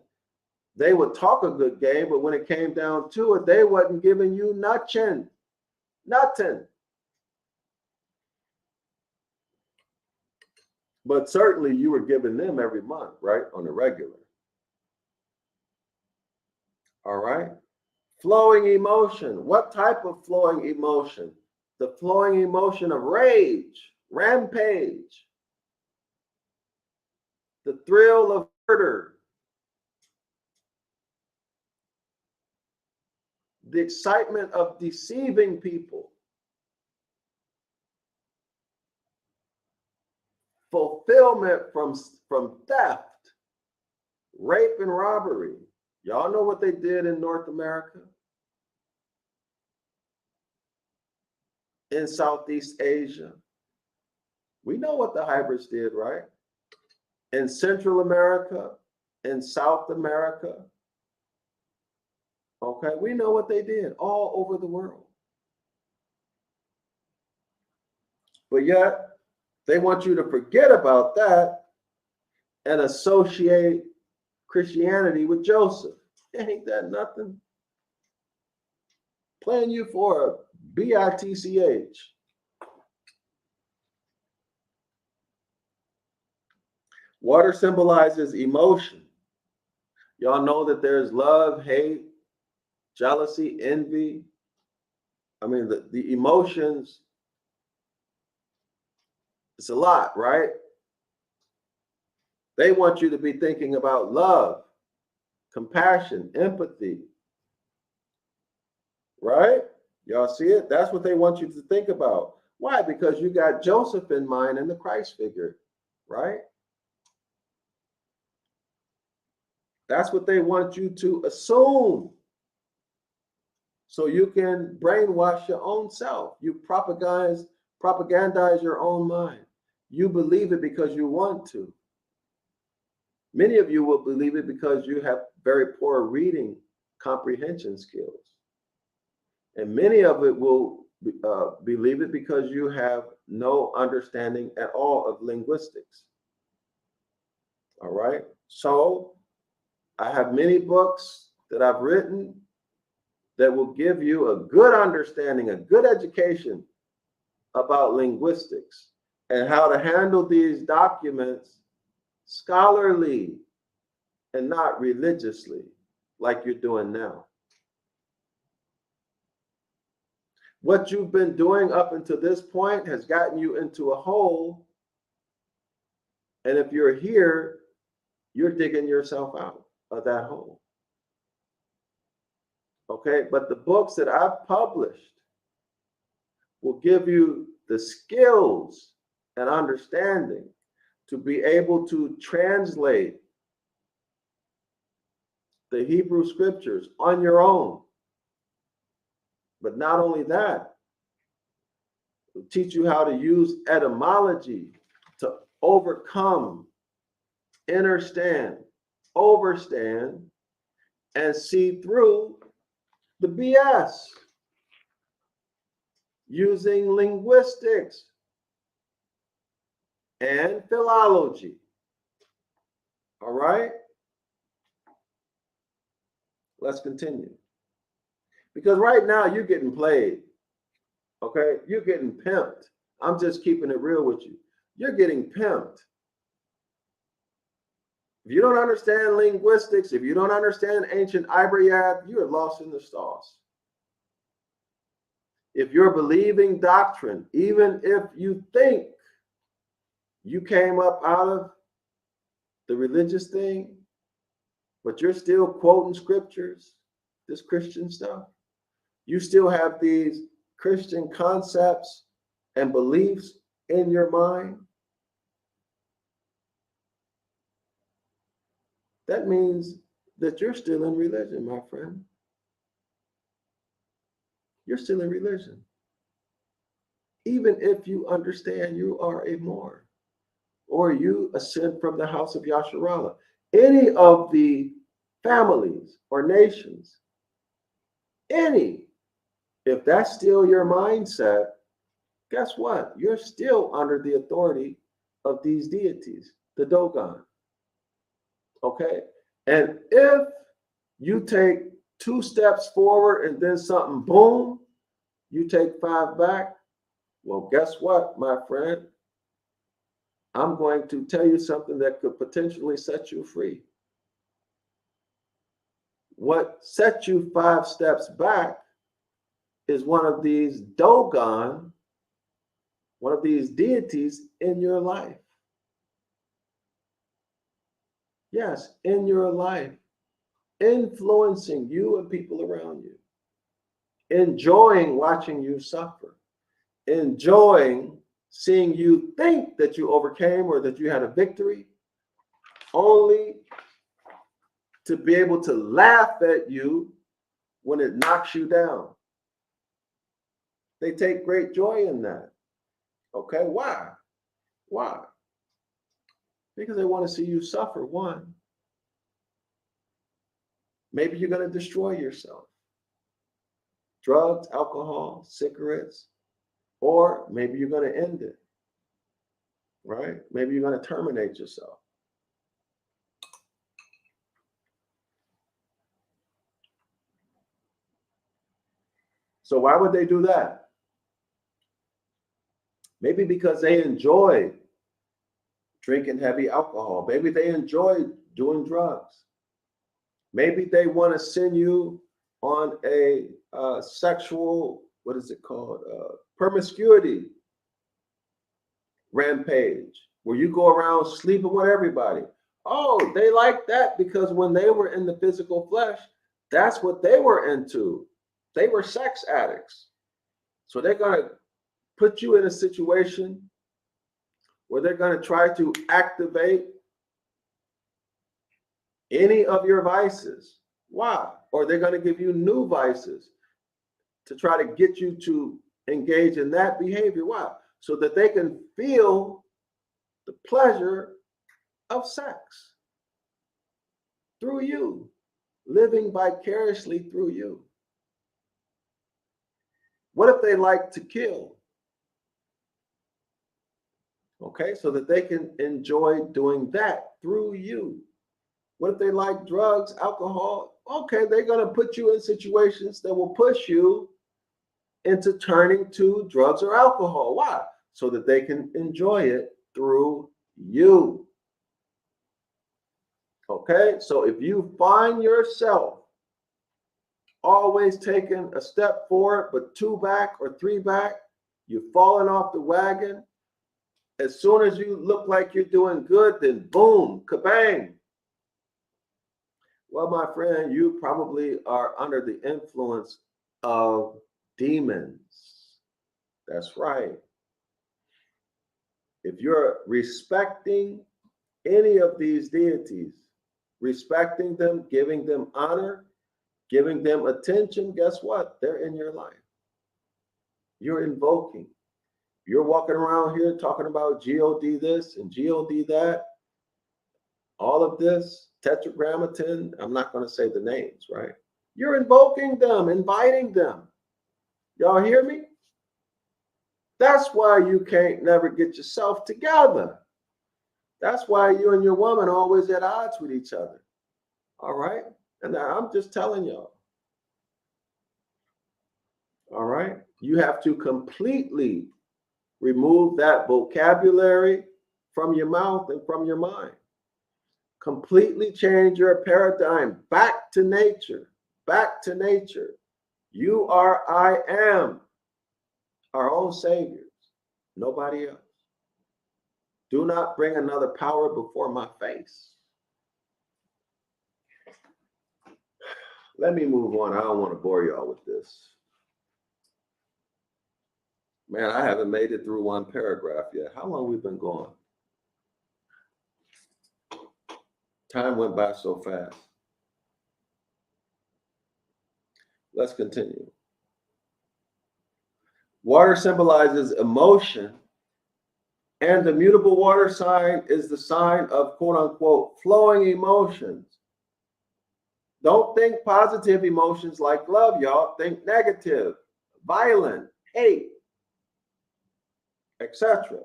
they would talk a good game, but when it came down to it, they wasn't giving you nothing. But certainly you were giving them every month, right? On a regular. All right. Flowing emotion. What type of flowing emotion? The flowing emotion of rage, rampage, the thrill of murder, the excitement of deceiving people, fulfillment from theft, rape, and robbery. Y'all know what they did in North America, in Southeast Asia. We know what the hybrids did, right? In Central America, in South America. Okay, we know what they did all over the world. But yet, they want you to forget about that and associate Christianity with Joseph. Ain't that nothing? Playing you for a bitch. Water symbolizes emotion. Y'all know that there's love, hate, jealousy, envy. I mean, the emotions, it's a lot, right? They want you to be thinking about love, compassion, empathy, right? Y'all see it? That's what they want you to think about. Why? Because you got Joseph in mind in the Christ figure, right? That's what they want you to assume. So you can brainwash your own self. You propagandize your own mind. You believe it because you want to. Many of you will believe it because you have very poor reading comprehension skills. And many of it will believe it because you have no understanding at all of linguistics. All right. So I have many books that I've written that will give you a good understanding, a good education about linguistics and how to handle these documents scholarly and not religiously like you're doing now. What you've been doing up until this point has gotten you into a hole. And if you're here, you're digging yourself out of that hole. Okay, but the books that I've published will give you the skills and understanding to be able to translate the Hebrew scriptures on your own. But not only that, it'll teach you how to use etymology to overcome, understand, overstand, and see through the BS using linguistics and philology. All right? Let's continue. Because right now you're getting played. Okay? You're getting pimped. I'm just keeping it real with you. You're getting pimped. If you don't understand linguistics, if you don't understand ancient Ibaryath, you are lost in the sauce. if you're believing doctrine, even if you think you came up out of the religious thing, but you're still quoting scriptures, this Christian stuff, you still have these Christian concepts and beliefs in your mind, that means that you're still in religion, my friend. You're still in religion. Even if you understand you are a Moor or you ascend from the House of Yasharala, any of the families or nations, any, if that's still your mindset, guess what? You're still under the authority of these deities, the Dogon. Okay? And if you take 2 steps forward and then something, boom, you take 5 back, well, guess what, my friend? I'm going to tell you something that could potentially set you free. What sets you 5 steps back is one of these Dogon, one of these deities in your life. Yes, in your life, influencing you and people around you, enjoying watching you suffer, enjoying seeing you think that you overcame or that you had a victory, only to be able to laugh at you when it knocks you down. They take great joy in that. Okay, why? Why? Because they want to see you suffer. One, maybe you're going to destroy yourself. Drugs, alcohol, cigarettes, or maybe you're going to end it, right? Maybe you're going to terminate yourself. So why would they do that? Maybe because they enjoy drinking heavy alcohol. Maybe they enjoy doing drugs. Maybe they want to send you on a sexual, what is it called? Promiscuity rampage, where you go around sleeping with everybody. Oh, they like that because when they were in the physical flesh, that's what they were into. They were sex addicts. So they're going to put you in a situation where they're going to try to activate any of your vices. Why? Or they're going to give you new vices to try to get you to engage in that behavior. Why? So that they can feel the pleasure of sex through you, living vicariously through you. What if they like to kill? Okay, so that they can enjoy doing that through you. What if they like drugs, alcohol? Okay, they're going to put you in situations that will push you into turning to drugs or alcohol. Why? So that they can enjoy it through you. Okay, so if you find yourself always taking a step forward, but 2 back or 3 back, you've fallen off the wagon. As soon as you look like you're doing good, then boom, kabang. Well, my friend, you probably are under the influence of demons. That's right. If you're respecting any of these deities, respecting them, giving them honor, giving them attention, guess what? They're in your life. You're invoking. You're walking around here talking about God this and God that, all of this, tetragrammaton. I'm not going to say the names, right? You're invoking them, inviting them. Y'all hear me? That's why you can't never get yourself together. That's why you and your woman are always at odds with each other. All right? And I'm just telling y'all. All right? You have to completely remove that vocabulary from your mouth and from your mind. Completely change your paradigm back to nature. Back to nature. You are I am. our own saviors, nobody else. Do not bring another power before my face. Let me move on. I don't want to bore y'all with this. Man, I haven't made it through one paragraph yet. How long we been going? Time went by so fast. Let's continue. Water symbolizes emotion, and the mutable water sign is the sign of quote unquote flowing emotions. Don't think positive emotions like love, y'all. Think negative, violent, hate, etc.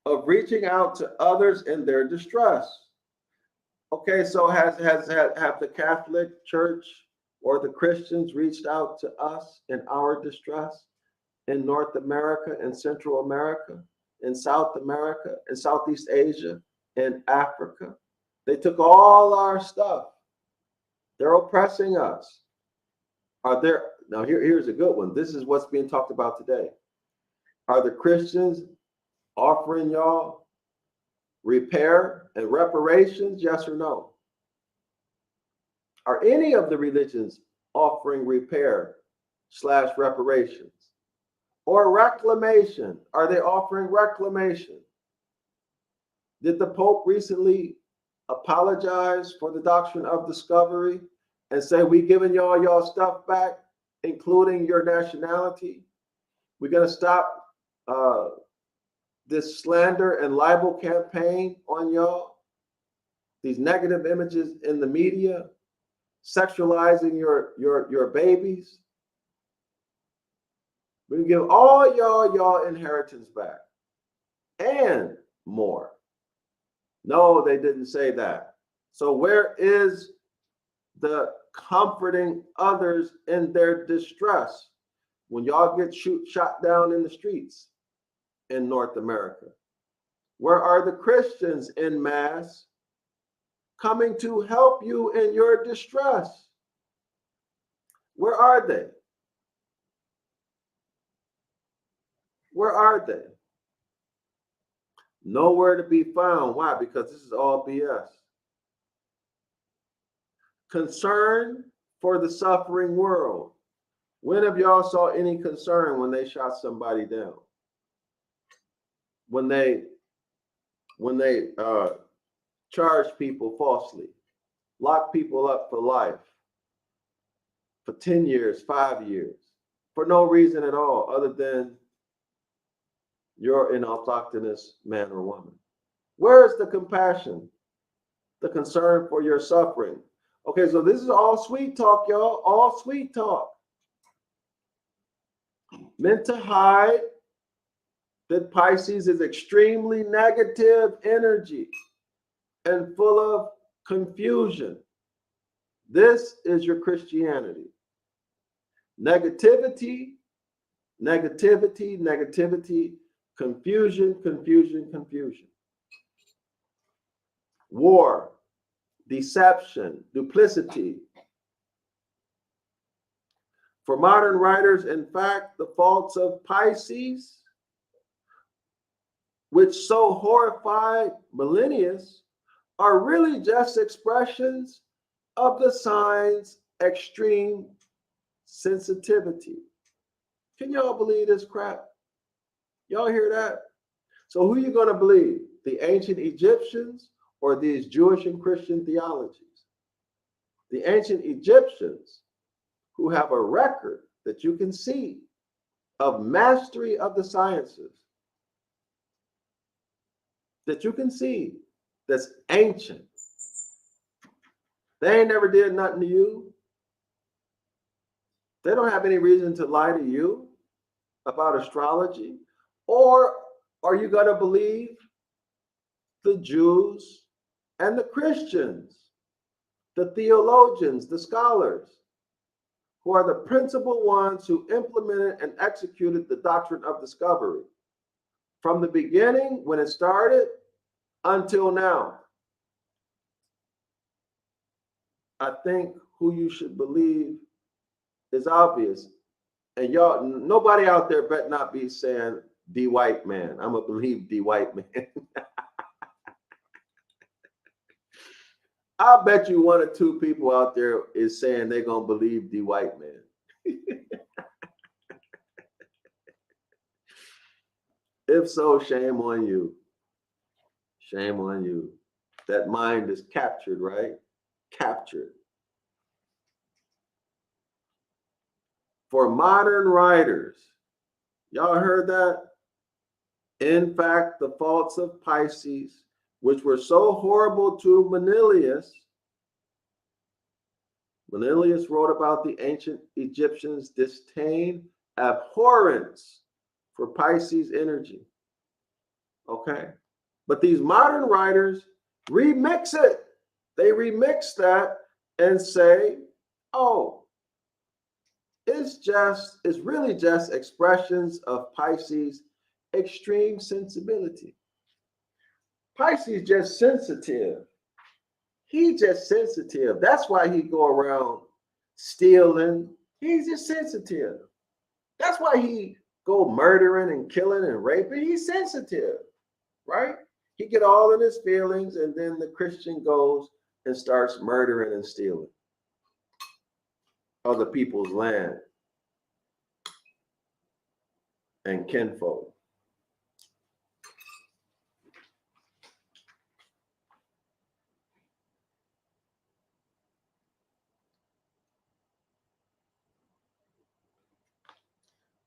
Of reaching out to others in their distress. Okay, so have the Catholic Church or the Christians reached out to us in our distress in North America, in Central America, in South America, in Southeast Asia, in Africa? They took all our stuff. They're oppressing us. Are there, now here's a good one. This is what's being talked about today. Are the Christians offering y'all repair and reparations? Yes or no? Are any of the religions offering repair / reparations or reclamation? Are they offering reclamation? Did the Pope recently apologize for the doctrine of discovery and say, we giving y'all stuff back, including your nationality? We're going to stop this slander and libel campaign on y'all, these negative images in the media, sexualizing your babies. We can give all y'all inheritance back and more. No, they didn't say that. So where is the comforting others in their distress when y'all get shot down in the streets in North America? Where are the Christians en masse coming to help you in your distress? Where are they? Where are they? Nowhere to be found. Why? Because this is all BS. Concern for the suffering world. When have y'all saw any concern when they shot somebody down? When they charge people falsely, lock people up for life, for 10 years, 5 years, for no reason at all other than you're an autochthonous man or woman. Where is the compassion, the concern for your suffering? Okay, so this is all sweet talk, y'all, all sweet talk. Meant to hide that Pisces is extremely negative energy and full of confusion. This is your Christianity. Negativity, negativity, negativity, confusion, confusion, confusion. War, deception, duplicity. For modern writers, in fact, the faults of Pisces, which so horrified millennials, are really just expressions of the sign's extreme sensitivity. Can y'all believe this crap? Y'all hear that? So who are you going to believe? The ancient Egyptians or these Jewish and Christian theologies? The ancient Egyptians, who have a record that you can see of mastery of the sciences, that you can see that's ancient. They ain't never did nothing to you. They don't have any reason to lie to you about astrology. Or are you going to believe the Jews and the Christians, the theologians, the scholars, who are the principal ones who implemented and executed the doctrine of discovery from the beginning when it started until now? I think who you should believe is obvious. And y'all, nobody out there better not be saying the white man. I'm gonna believe the white man. I bet you one or two people out there is saying they're gonna believe the white man. If so, shame on you. Shame on you. That mind is captured, right? Captured. For modern writers, y'all heard that? In fact, the faults of Pisces, which were so horrible to Manilius wrote about the ancient Egyptians' disdain, abhorrence for Pisces energy. Okay? But these modern writers remix it. They remix that and say, oh, it's really just expressions of Pisces' extreme sensibility. Pisces just sensitive. He just sensitive. That's why he go around stealing. He's just sensitive. That's why he go murdering and killing and raping. He's sensitive, right? He get all in his feelings, and then the Christian goes and starts murdering and stealing other people's land and kinfolk.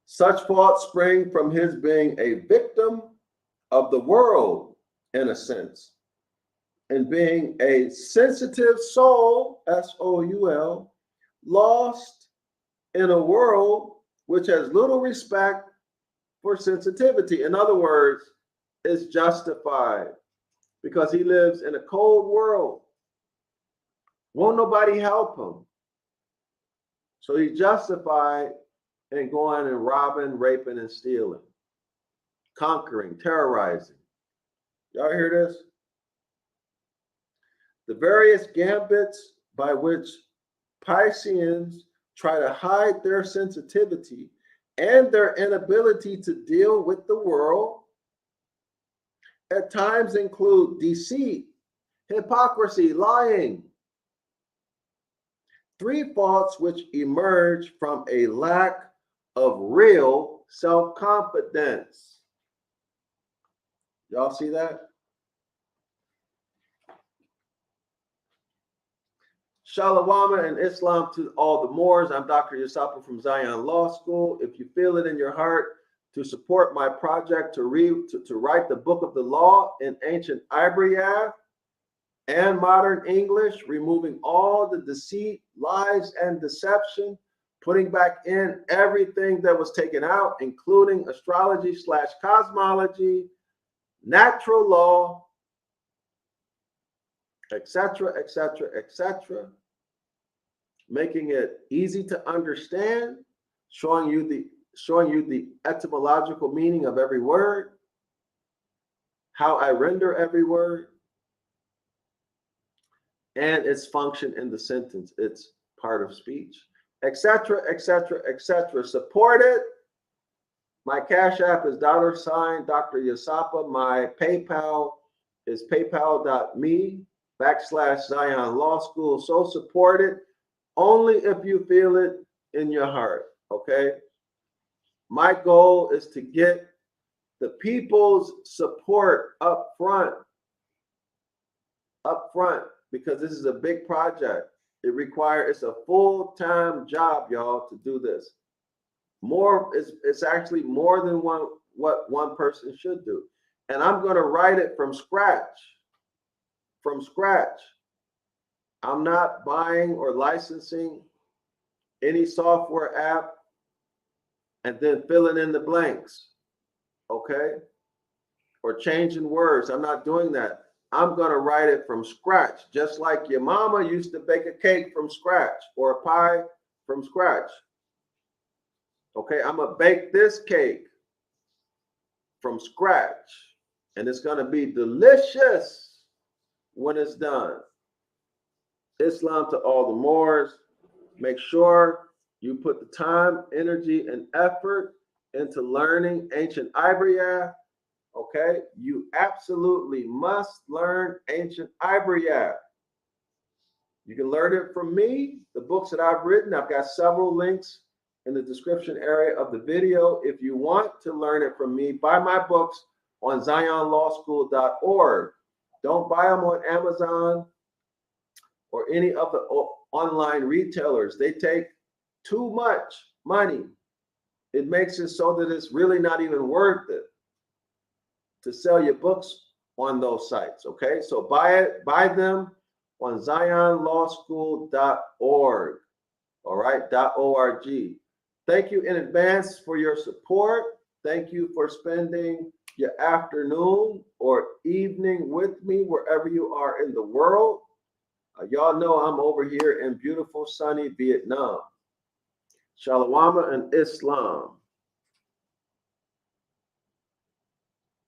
Such faults spring from his being a victim of the world, in a sense, and being a sensitive soul, S-O-U-L, lost in a world which has little respect for sensitivity. In other words, it's justified because he lives in a cold world. Won't nobody help him. So he justified in going and robbing, raping, and stealing, conquering, terrorizing. Y'all hear this? The various gambits by which Pisceans try to hide their sensitivity and their inability to deal with the world at times include deceit, hypocrisy, lying. Three faults which emerge from a lack of real self-confidence. Y'all see that? Shalom and Islam to all the Moors. I'm Dr. Yasapa from Zion Law School. If you feel it in your heart to support my project to write the book of the law in ancient Ibaryath and modern English, removing all the deceit, lies, and deception, putting back in everything that was taken out, including astrology / cosmology, natural law, etc., etc., etc., making it easy to understand, showing you the etymological meaning of every word, how I render every word, and its function in the sentence, its part of speech, etc., etc., etc. Support it. My Cash App is $DrYasapa. My PayPal is paypal.me/Zion Law School. So support it only if you feel it in your heart, okay? My goal is to get the people's support up front, because this is a big project. It's a full-time job, y'all, to do this. It's actually more than what one person should do. And I'm going to write it from scratch. I'm not buying or licensing any software app and then filling in the blanks, okay? Or changing words. I'm not doing that. I'm going to write it from scratch, just like your mama used to bake a cake from scratch or a pie from scratch. Okay, I'm going to bake this cake from scratch, and it's going to be delicious when it's done. Islam to all the Moors. Make sure you put the time, energy, and effort into learning ancient Ibaryath, okay, you absolutely must learn ancient Ibaryath. You can learn it from me, the books that I've written. I've got several links in the description area of the video. If you want to learn it from me, buy my books on zionlawschool.org. Don't buy them on Amazon or any of the online retailers. They take too much money. It makes it so that it's really not even worth it to sell your books on those sites. Okay, so buy them on zionlawschool.org. All right, .org. Thank you in advance for your support. Thank you for spending your afternoon or evening with me wherever you are in the world. Y'all know I'm over here in beautiful, sunny Vietnam. Shalom and Islam.